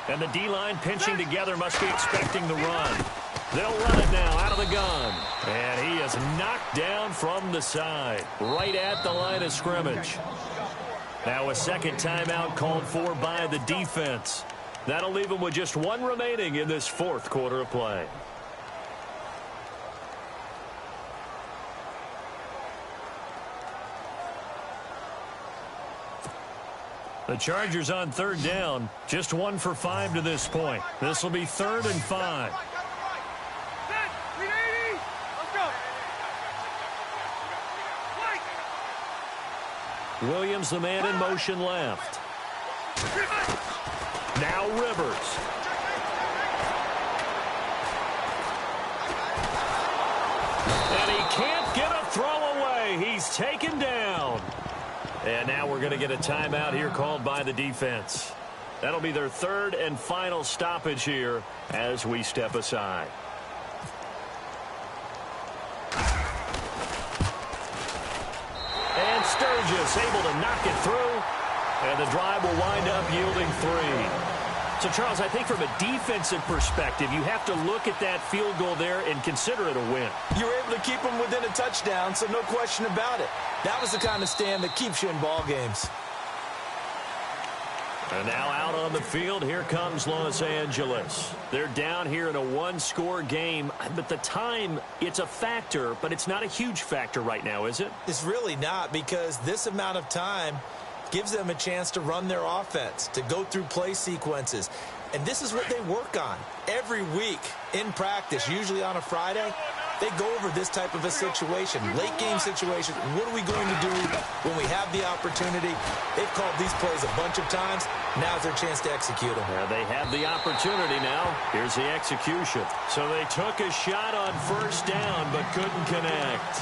And the D-line pinching together must be expecting the run. They'll run it now out of the gun. And he is knocked down from the side, right at the line of scrimmage. Now a second timeout called for by the defense. That'll leave him with just 1 remaining in this 4th quarter of play. The Chargers on 3rd down, just 1 for 5 to this point. This will be 3rd and 5. Williams, the man in motion left. Now Rivers. And he can't get a throw away. He's taken down. And now we're going to get a timeout here called by the defense. That'll be their 3rd and final stoppage here as we step aside. And Sturgis able to knock it through. And the drive will wind up yielding 3. So, Charles, I think from a defensive perspective, you have to look at that field goal there and consider it a win. You were able to keep them within a touchdown, so no question about it. That was the kind of stand that keeps you in ball games. And now out on the field, here comes Los Angeles. They're down here in a 1-score game, but the time, it's a factor, but it's not a huge factor right now, is it? It's really not, because this amount of time gives them a chance to run their offense, to go through play sequences. And this is what they work on every week in practice, usually on a Friday. They go over this type of a situation, late game situation. What are we going to do when we have the opportunity? They've called these plays a bunch of times. Now's their chance to execute them. Yeah, they have the opportunity now. Here's the execution. So they took a shot on 1st down, but couldn't connect.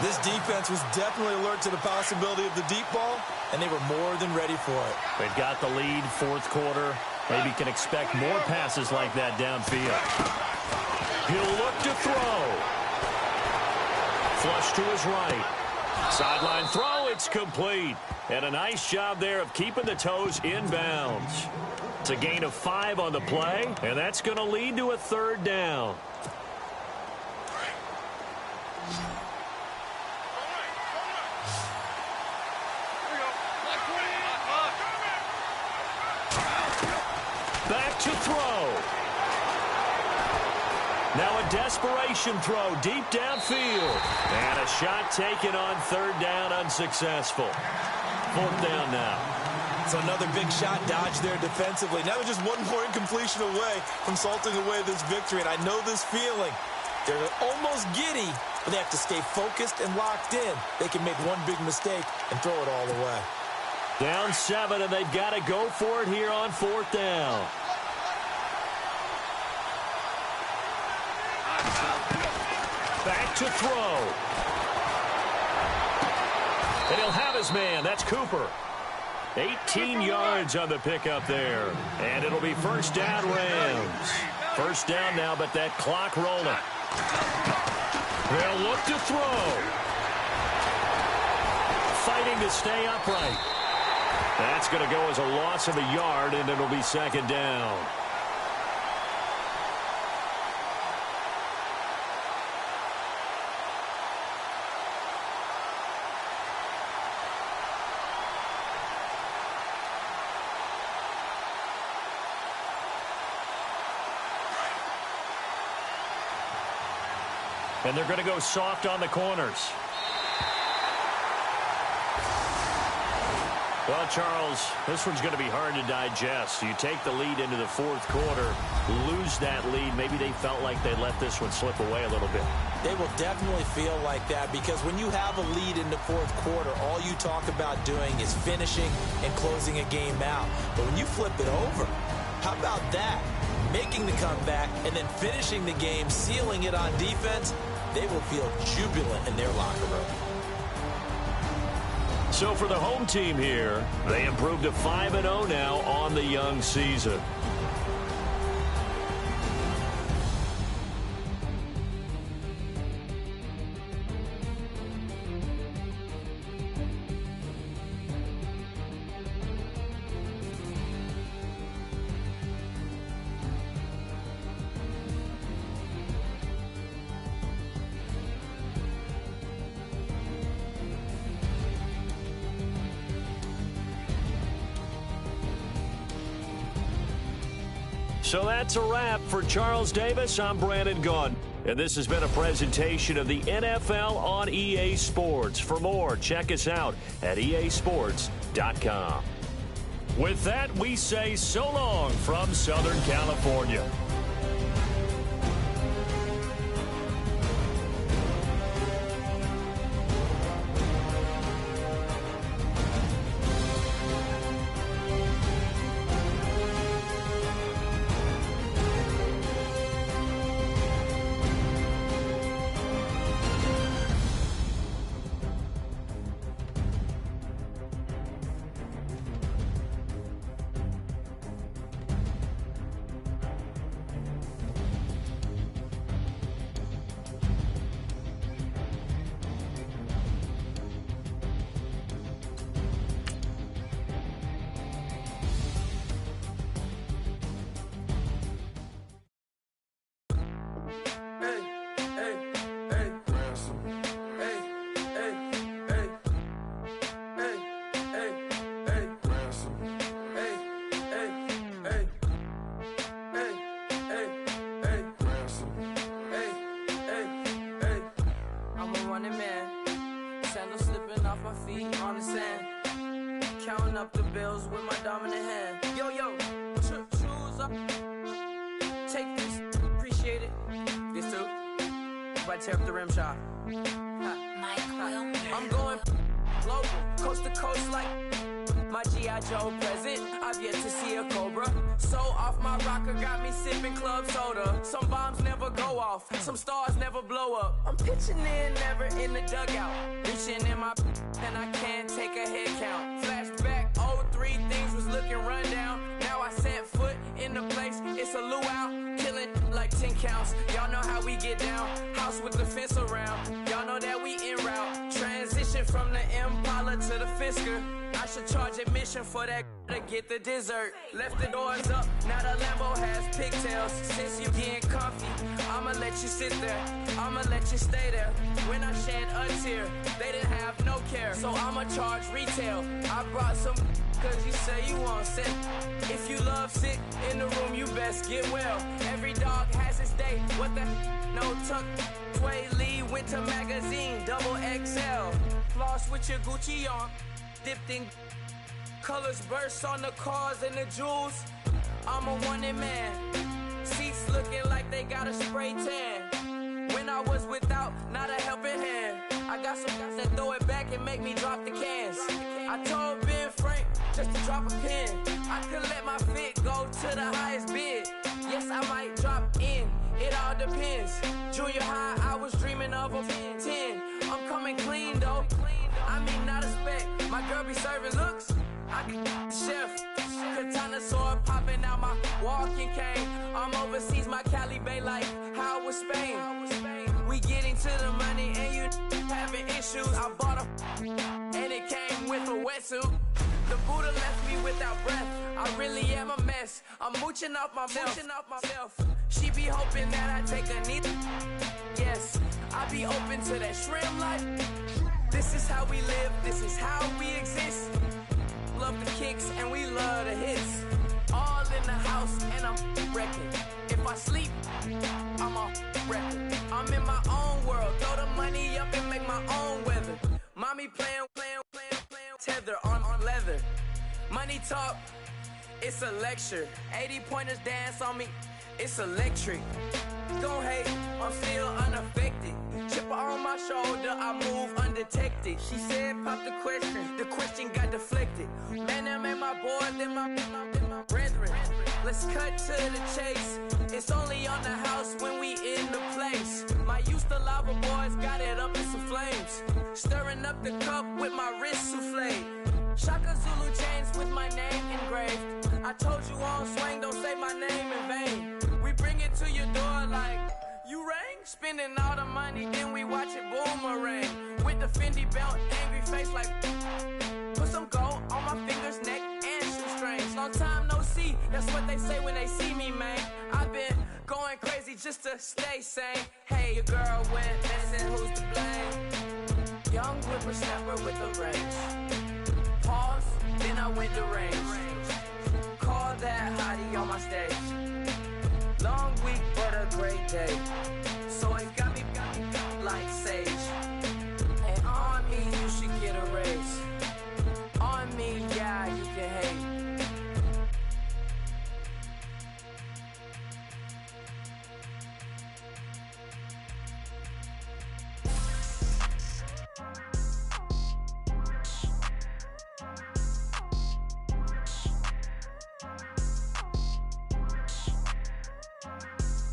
This defense was definitely alert to the possibility of the deep ball, and they were more than ready for it. They've got the lead, 4th quarter. Maybe can expect more passes like that downfield. He'll look to throw. Flush to his right. Sideline throw, it's complete. And a nice job there of keeping the toes inbounds. It's a gain of 5 on the play, and that's going to lead to a 3rd down. Back to throw. Now a desperation throw deep downfield. And a shot taken on 3rd down, unsuccessful. 4th down now. So another big shot dodged there defensively. Now they're just one more incompletion away from salting away this victory. And I know this feeling. They're almost giddy, but they have to stay focused and locked in. They can make one big mistake and throw it all away. Down 7, and they've got to go for it here on 4th down. Back to throw. And he'll have his man. That's Cooper. 18 yards on the pickup there. And it'll be 1st down Rams. 1st down now, but that clock rolling. They'll look to throw. Fighting to stay upright. That's going to go as a loss of a yard, and it'll be 2nd down. And they're going to go soft on the corners. Well, Charles, this one's going to be hard to digest. You take the lead into the 4th quarter, lose that lead. Maybe they felt like they let this one slip away a little bit. They will definitely feel like that because when you have a lead in the 4th quarter, all you talk about doing is finishing and closing a game out. But when you flip it over, how about that? Making the comeback and then finishing the game, sealing it on defense, they will feel jubilant in their locker room. So for the home team here, they improved to 5-0 now on the young season. So that's a wrap for Charles Davis. I'm Brandon Gaudin. And this has been a presentation of the NFL on EA Sports. For more, check us out at easports.com. With that, we say so long from Southern California. Counting up the bills with my dominant hand. Yo, choose up. Take this, appreciate it. This too. If I tear up the rim shot. I'm going global, coast to coast like my G.I. Joe present. I've yet to see a Cobra. So off my rocker got me sipping club soda. Some bombs never go off, some stars never blow up. I'm pitching in, never in the dugout. Reaching in my and I can't take a head count. Flashback, 03, things was looking run down. Now I set foot in the place, it's a luau. Killing like 10 counts, y'all know how we get down. House with the fence around, y'all know that we en route. Transition whisker. I should charge admission for that to get the dessert. Left the doors up, now the Lambo has pigtails. Since you getting comfy, I'ma let you sit there, I'ma let you stay there. When I shed a tear, they didn't have no care, so I'ma charge retail. I brought some cause you say you want sick. If you love sick in the room, you best get well. Every dog has its day, what the no tuck. Sway Lee Winter Magazine, double XL. Floss with your Gucci on, dipped in colors burst on the cars and the jewels. I'm a wanted man, seats looking like they got a spray tan. When I was without, not a helping hand. I got some guys that throw it back and make me drop the cans. I told Ben Frank just to drop a pin. I could let my fit go to the highest bid. Yes, I might drop in, it all depends. Junior high, I was dreaming of a 10. I'm coming clean though, I mean not a spec. My girl be serving looks, I can the chef. Katana sword popping out my walking cane. I'm overseas, my Cali Bay like how was Spain. We getting to the money and you having issues. I bought a and it came with a wetsuit. The Buddha left me without breath. I really am a mess. I'm mooching off myself. She be hoping that I take a knee. Yes, I be open to that shrimp life. This is how we live. This is how we exist. Love the kicks and we love the hits. All in the house and I'm wrecking. If I sleep, I'm a record. I'm in my own world. Throw the money up and make my own weather. Mommy playing, tether on leather. Money talk, it's a lecture. 80 pointers dance on me, it's electric. Don't hate, I'm still unaffected. Chipper on my shoulder, I move undetected. She said pop the question got deflected. Man, that made my boy, then my brethren. Let's cut to the chase. It's only on the house when we in the place. My used to lava boys got it up in some flames. Stirring up the cup with my wrist souffle. Shaka Zulu chains with my name engraved. I told you on swing, don't say my name in vain. We bring it to your door like, you rang? Spending all the money, then we watch it boomerang. With the Fendi belt, angry face like, put some gold on my fingers, neck, and shoestrings. Long time no see, that's what they say when they see me, man. I've been going crazy just to stay sane. Hey, your girl went missing, who's to blame? Young whippersnapper with the range. Pause, then I went to range. Call that hottie on my stage. Long week, but a great day. So it got me like sage. And on me, you should get a raise. On me, yeah, you can hate.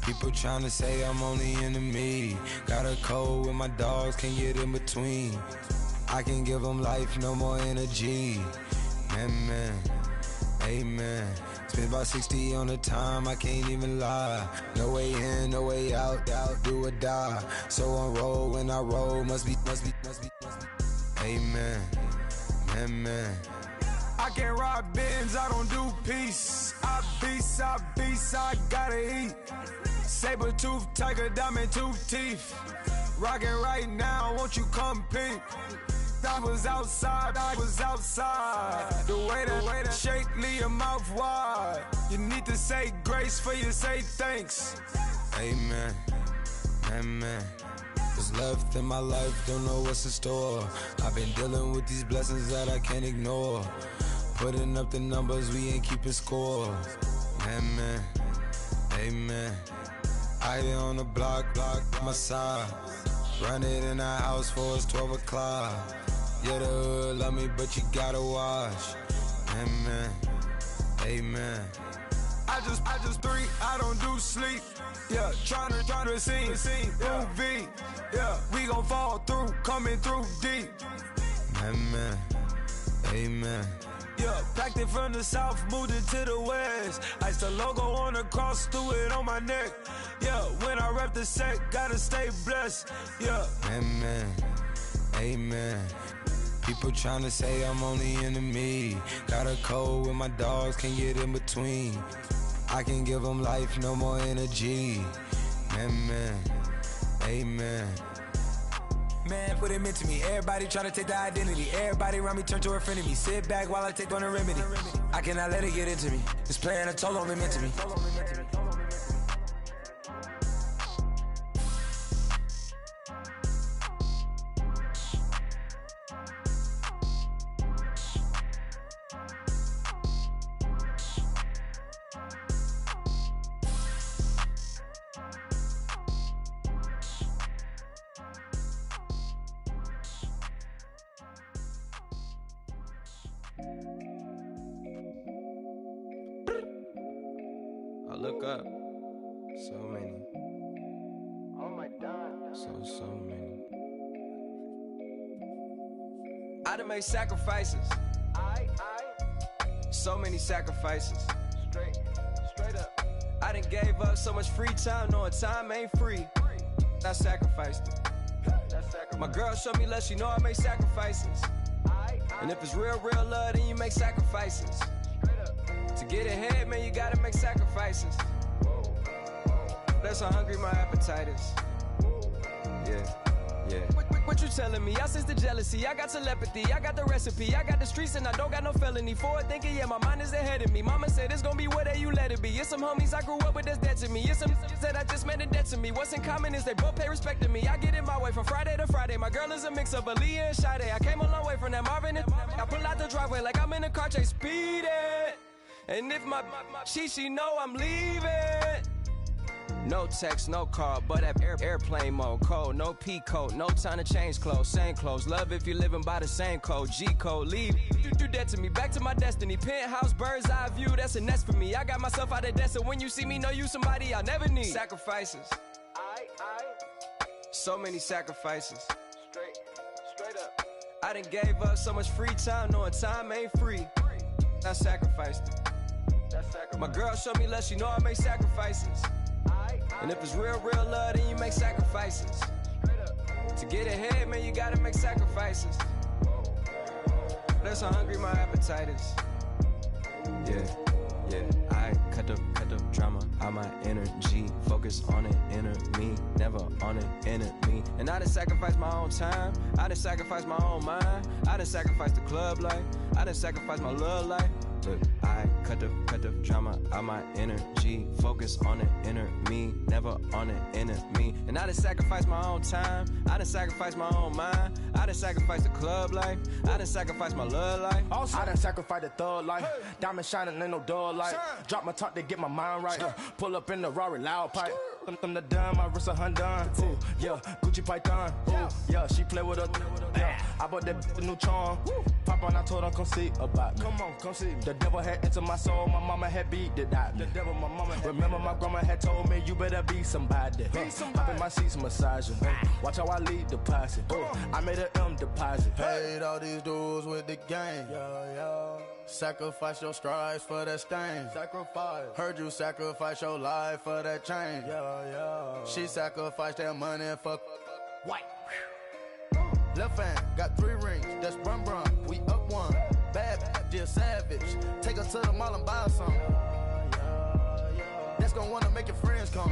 People tryna say I'm only enemy. Got a code with my dogs, can't get in between. I can give them life, no more energy. Man, amen. Spent about 60 on the time, I can't even lie. No way in, no way out, do or die. So on roll, when I roll, must be. Amen, man. I can't ride Benz, I don't do peace. I beast, I gotta eat. Saber tooth, tiger, diamond tooth teeth. Rockin' right now, won't you come peep? I was outside. The way that shake, leave your mouth wide. You need to say grace for you say thanks. Amen, amen. What's left in my life, don't know what's in store. I've been dealing with these blessings that I can't ignore. Putting up the numbers, we ain't keeping score. Amen, amen. I here on the block, my side. Run it in the house for it's 12 o'clock. Yeah, the hood love me, but you gotta watch. Amen, amen. I just three, I don't do sleep. Yeah, tryna see, movie. Yeah, we gon' fall through, coming through deep. Amen, amen. Yeah, packed it from the south, moved it to the west. Iced the logo on the cross, threw it on my neck. Yeah, when I rep the set, gotta stay blessed. Yeah, amen, amen. People tryna say I'm on the enemy. Got a code with my dogs, can't get in between. I can give them life, no more energy. Amen, amen. Man, what it meant to me. Everybody try to take the identity. Everybody around me turn to a friend of me. Sit back while I take on the remedy. I cannot let it get into me. It's playing a toll on me, meant to me. I look up, so many. Oh my God. So many. I done made sacrifices. So many sacrifices. Straight up. I done gave up so much free time, knowing time ain't free. I sacrificed it. My girl showed me love, she know I make sacrifices. And if it's real love, then you make sacrifices. To get ahead, man, you gotta make sacrifices. That's how hungry my appetite is. Yeah. What you telling me? I sense the jealousy, I got telepathy, I got the recipe, I got the streets and I don't got no felony. Forward thinking, yeah, my mind is ahead of me. Mama said it's gonna be whatever you let it be. It's some homies I grew up with that's dead to me. It's some that I just met in debt to me. What's in common is they both pay respect to me. I get it my way from Friday to Friday. My girl is a mix of Aaliyah and Sade. I came a long way from that Marvin and I pull out the driveway like I'm in a car chase speeding. And if my she know I'm leaving. No text, no call, but at airplane mode. Code, no P code, no time to change clothes. Same clothes, love if you're living by the same code. G code, leave. You do that to me, back to my destiny. Penthouse, bird's eye view, that's a nest for me. I got myself out of debt, so when you see me, know you somebody I'll never need. Sacrifices. So many sacrifices. Straight up. I done gave up so much free time, knowing time ain't free. I sacrificed it. My girl showed me love, she know I make sacrifices. And if it's real love, then you make sacrifices. To get ahead, man, you gotta make sacrifices. That's how hungry my appetite is. Yeah. I cut the drama out my energy. Focus on it, inner me, never on it, enemy. And I done sacrificed my own time. I done sacrificed my own mind. I done sacrificed the club life. I done sacrificed my love life. Look, I cut the drama out my energy. Focus on it, inner me, never on it, enemy. And I done sacrificed my own time. I done sacrificed my own mind. I done sacrificed the club life. I done sacrificed my love life. Also, I done sacrificed the thug life. Hey. Diamond shining, ain't no dull light. Drop my top to get my mind right. Pull up in the Rari loud pipe. Them the dime, my wrist a Hyundai. Ooh, yeah, Gucci Python. Ooh, yeah, she play with her. Yeah, I bought that new charm. Pop on, I told her come see about me. Come on, come see me. The devil had entered my soul, my mama had beat it out. The devil, my mama. Remember my grandma had told me you better be somebody. Hop in my seats, massaging. Watch how I lead the posse. I made an M deposit. Paid all these dudes with the game. Sacrifice your strides for that stain. Sacrifice. Heard you sacrifice your life for that change. She sacrificed that money for white. Left hand got 3 rings. That's brum brum. We up one. Bad, dear savage. Take her to the mall and buy some. That's gonna wanna make your friends come.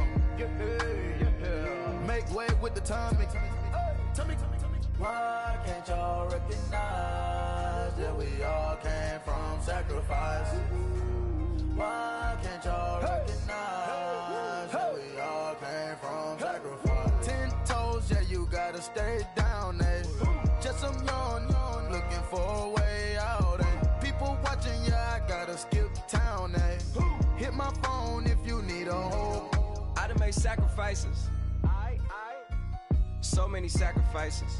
Make way with the timing. Tell me. Why can't y'all recognize that we all came from sacrifice? Why can't y'all recognize that we all came from sacrifice? 10 toes, yeah, you gotta stay down, eh? Just some yawn, looking for a way out, eh? People watching, yeah, I gotta skip town, eh? Hit my phone if you need a hold. I done made sacrifices. So many sacrifices.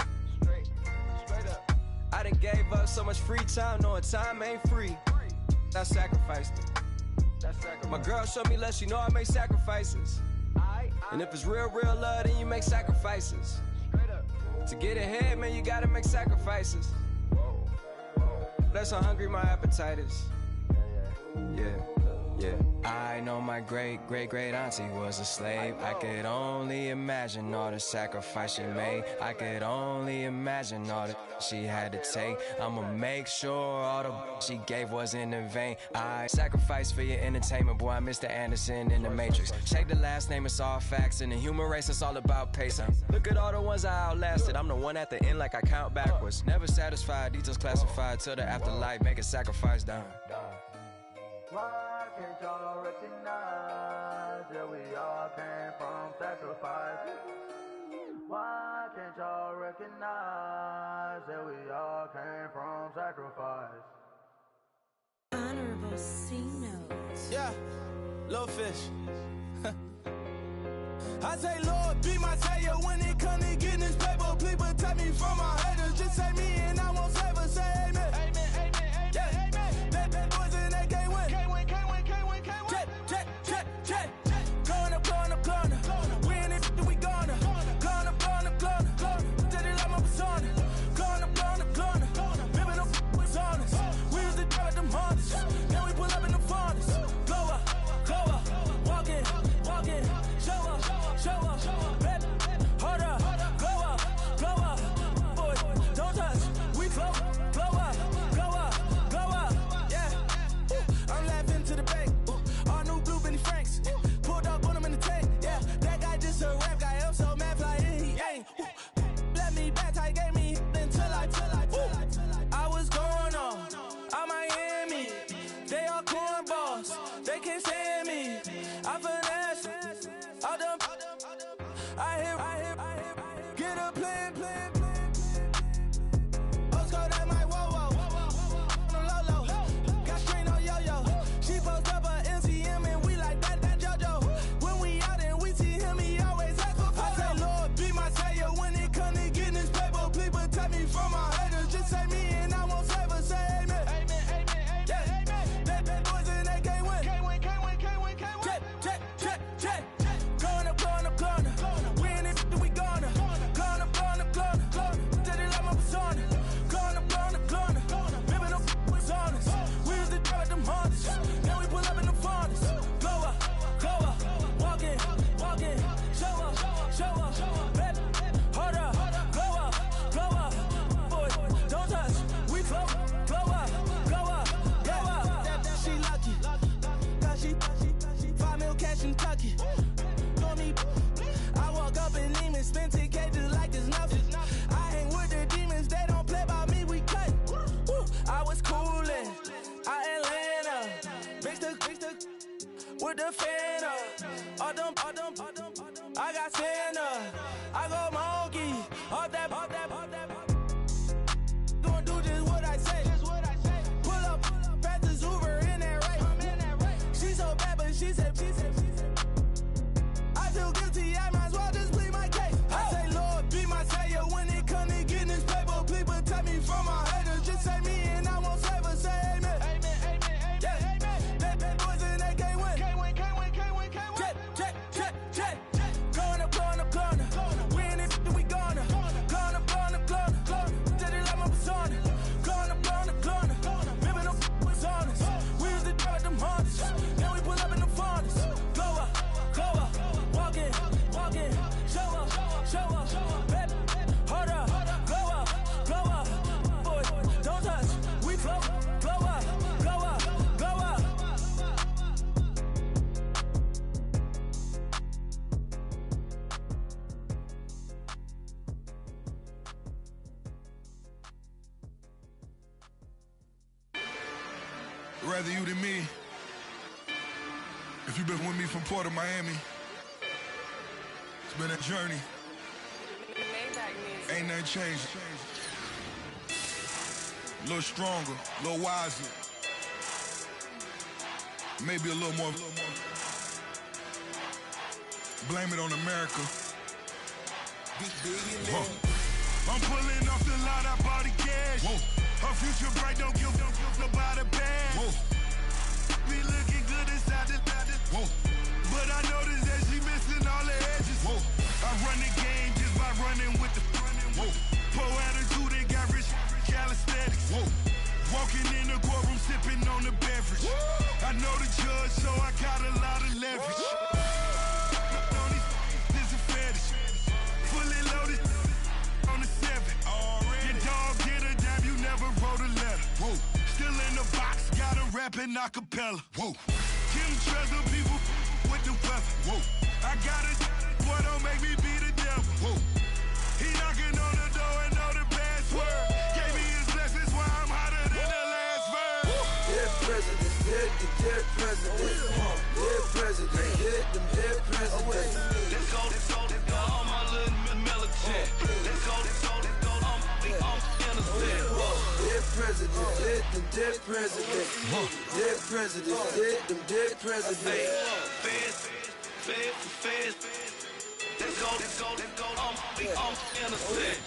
Straight up. I done gave up so much free time, knowing time ain't free. I sacrificed it. My girl showed me love, she know I make sacrifices. And if it's real love, then you make sacrifices. To get ahead, man, you gotta make sacrifices. That's how hungry my appetite is. Yeah. I know my great-great-great-auntie was a slave. I could only imagine all the sacrifice she made. I could only imagine all that she had to take. I'ma make sure all the she gave wasn't in vain. I sacrificed for your entertainment, boy. I'm Mr. Anderson in the Matrix. Check the last name, it's all facts. In the human race, it's all about pacing. Look at all the ones I outlasted. I'm the one at the end like I count backwards. Never satisfied, details classified till the afterlife. Make a sacrifice down. Why can't y'all recognize that we all came from sacrifice? Why can't y'all recognize that we all came from sacrifice? Honorable C note. Yeah, little fish. I say, Lord, be my savior when it comes to getting this paper. Please protect me from my haters. Just say me and I won't save us. Say amen. Amen, amen, amen, yeah. Amen. That boys and they can't win. Can't win, can't win, can't win, can't win. Check. Going up. We in it, we gonna. Going up. Did it like my persona. Going up. Bibbing up was honest. We used to drop them hardest. Now we pull up in the furnace. Glow up. Walk in. Show up. Baby, hold up. Glow up. Boy, don't touch. We glow up. Yeah. I'm laughing to the bank. All new blue Benny Franks. Pulled up on him in the tank. Yeah, that guy just a rap guy. I'm so mad flying, he ain't. Let me back, tight gave me until I was going on. I'm Miami. They all cornballs. They can't stand me. I finesse. All them. I hear. Get a plan. Osco, that might whoa. No low. Got screen on yo-yo. She post up her MCM and we like that JoJo. When we out and we see him, he always ask for photo. I say, Lord, be my savior when it come to getting this paper. Please protect me from my haters. Just say me and I won't save us. Say amen. Amen. Yeah. That boys and they can't win. Can't win. Check. Going up. We in it, we gonna. Going up. Did it like my persona. Going up. Bibbing up was honest. We used to drop them hardest. Now we pull up in the furnace. Glow up. Walk in. Show up. Baby, hold up. Glow up. Boy, don't touch. We glow up. Yeah. She lucky. Cause she 5 mil cash in Kentucky. Know me. I walk up in demons, spend 10K just like it's nothing. I hang with the demons, they don't play by me, we cut. I was coolin', out Atlanta, mixed with the Fanta. All them, I got Santa, I go monkey, all that. Gonna do just what I say. Pull up, pass the Uber in that race. She so bad, but she said. I feel guilty, I might as well just plead my case. I say, Lord, be my savior when it come to getting this paper. Please protect me from my haters. Just say me and I won't save us. Say amen. Amen. Yeah. That boys and they can't win. Can't win. Check. Going up. We in it, we gonna. Going up. Did it like my persona. Going up. Bibbing up was honest. We used to drop them hardest. Now we pull up in the furnace. Glow up. Walk in. Show up. Baby, hold up. Glow up. Boy, don't touch. We glow up. Rather you than me. If you've been with me from Port of Miami, it's been a journey. Ain't nothing changed. A little stronger, a little wiser. Maybe a little more. Blame it on America. I'm pulling off the lot, I bought the cash. Whoa. Her future bright, don't give nobody bad. Whoa. Be looking good inside the. Whoa. But I noticed that she missing all the edges. Whoa. I run the game just by running with the. Whoa. Poor attitude, they got rich calisthenics. Whoa. Walking in the courtroom, sipping on the beverage. Woo! I know the judge, so I gotta acapella. Whoa. Kim treasure people with the weapon. Whoa. I got it, boy, don't make me be the devil. Whoa. He knocking on the door and know the password. Gave me his blessings while I'm hotter than the last verse. Dead president, dead president. Dead president, hit them dead presidents. Let's go, all my little militant. Let's go, I'm innocent. Dead president, hit them dead presidents. Dead president, hit them dead presidents. Feds. Let's go, I'm innocent.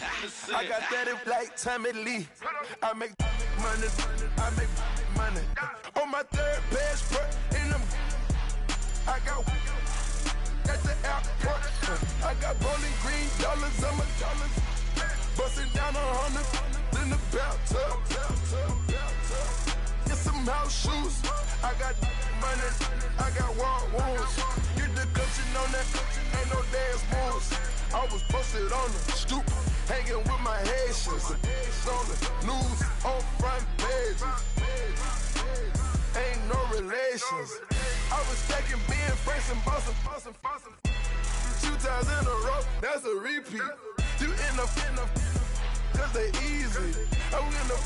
I got that in like Tommy Lee. I make money. On my third passport, in them, I got at the airport. I got bowling green dollars on my dollars. Busting down 100 in the bathtub. Get some house shoes. I got money. I got wild wounds. Get the coaching on that. Ain't no dance moves. I was posted on the stoop, hanging with my Haitians. On the news, on front pages. Ain't no relations. I was stacking being friends and bossing. 2 times in a row, that's a repeat. You end up, cause they easy. I'm in the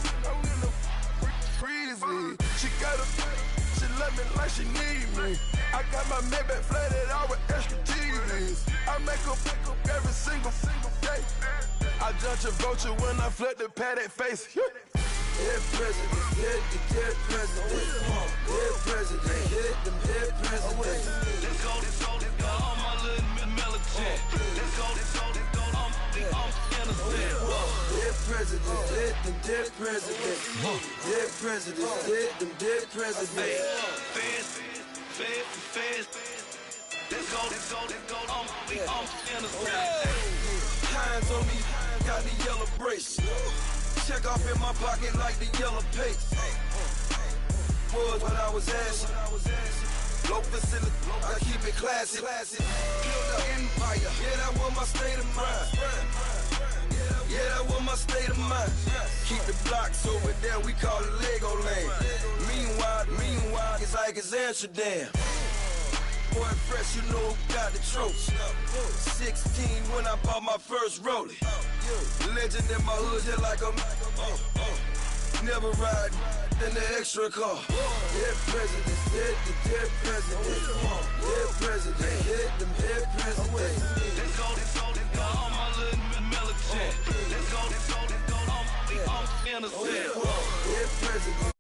freezy. She love me like she need me. I got my Maybach flooded out with extra TVs. I make up every single day. I judge a vulture when I flip the padded face. Dead president, dead president. Dead president, hit them dead presidents. Let's go, all my little militant. Let's go, I'm innocent. Dead president, hit them dead presidents. Dead president, hit them dead presidents. Feds. Let's go, I'm innocent. Hands on me, got the yellow brace. Check off in my pocket like the yellow paste. Was what I was asking. Low facility, I keep it classy. Build an empire, yeah, that was my state of mind. Yeah, that was my state of mind. Keep the blocks over there, we call it Lego land. Meanwhile, it's like it's Amsterdam. Boy fresh, you know who got the trophy. 16 when I bought my first rollie. Legend in my hood, just like a never ride in the extra car. Dead presidents, dead presidents. Dead president, hit them dead presidents. Let's go, all my little militant. Let's go, I'm innocent. Dead president.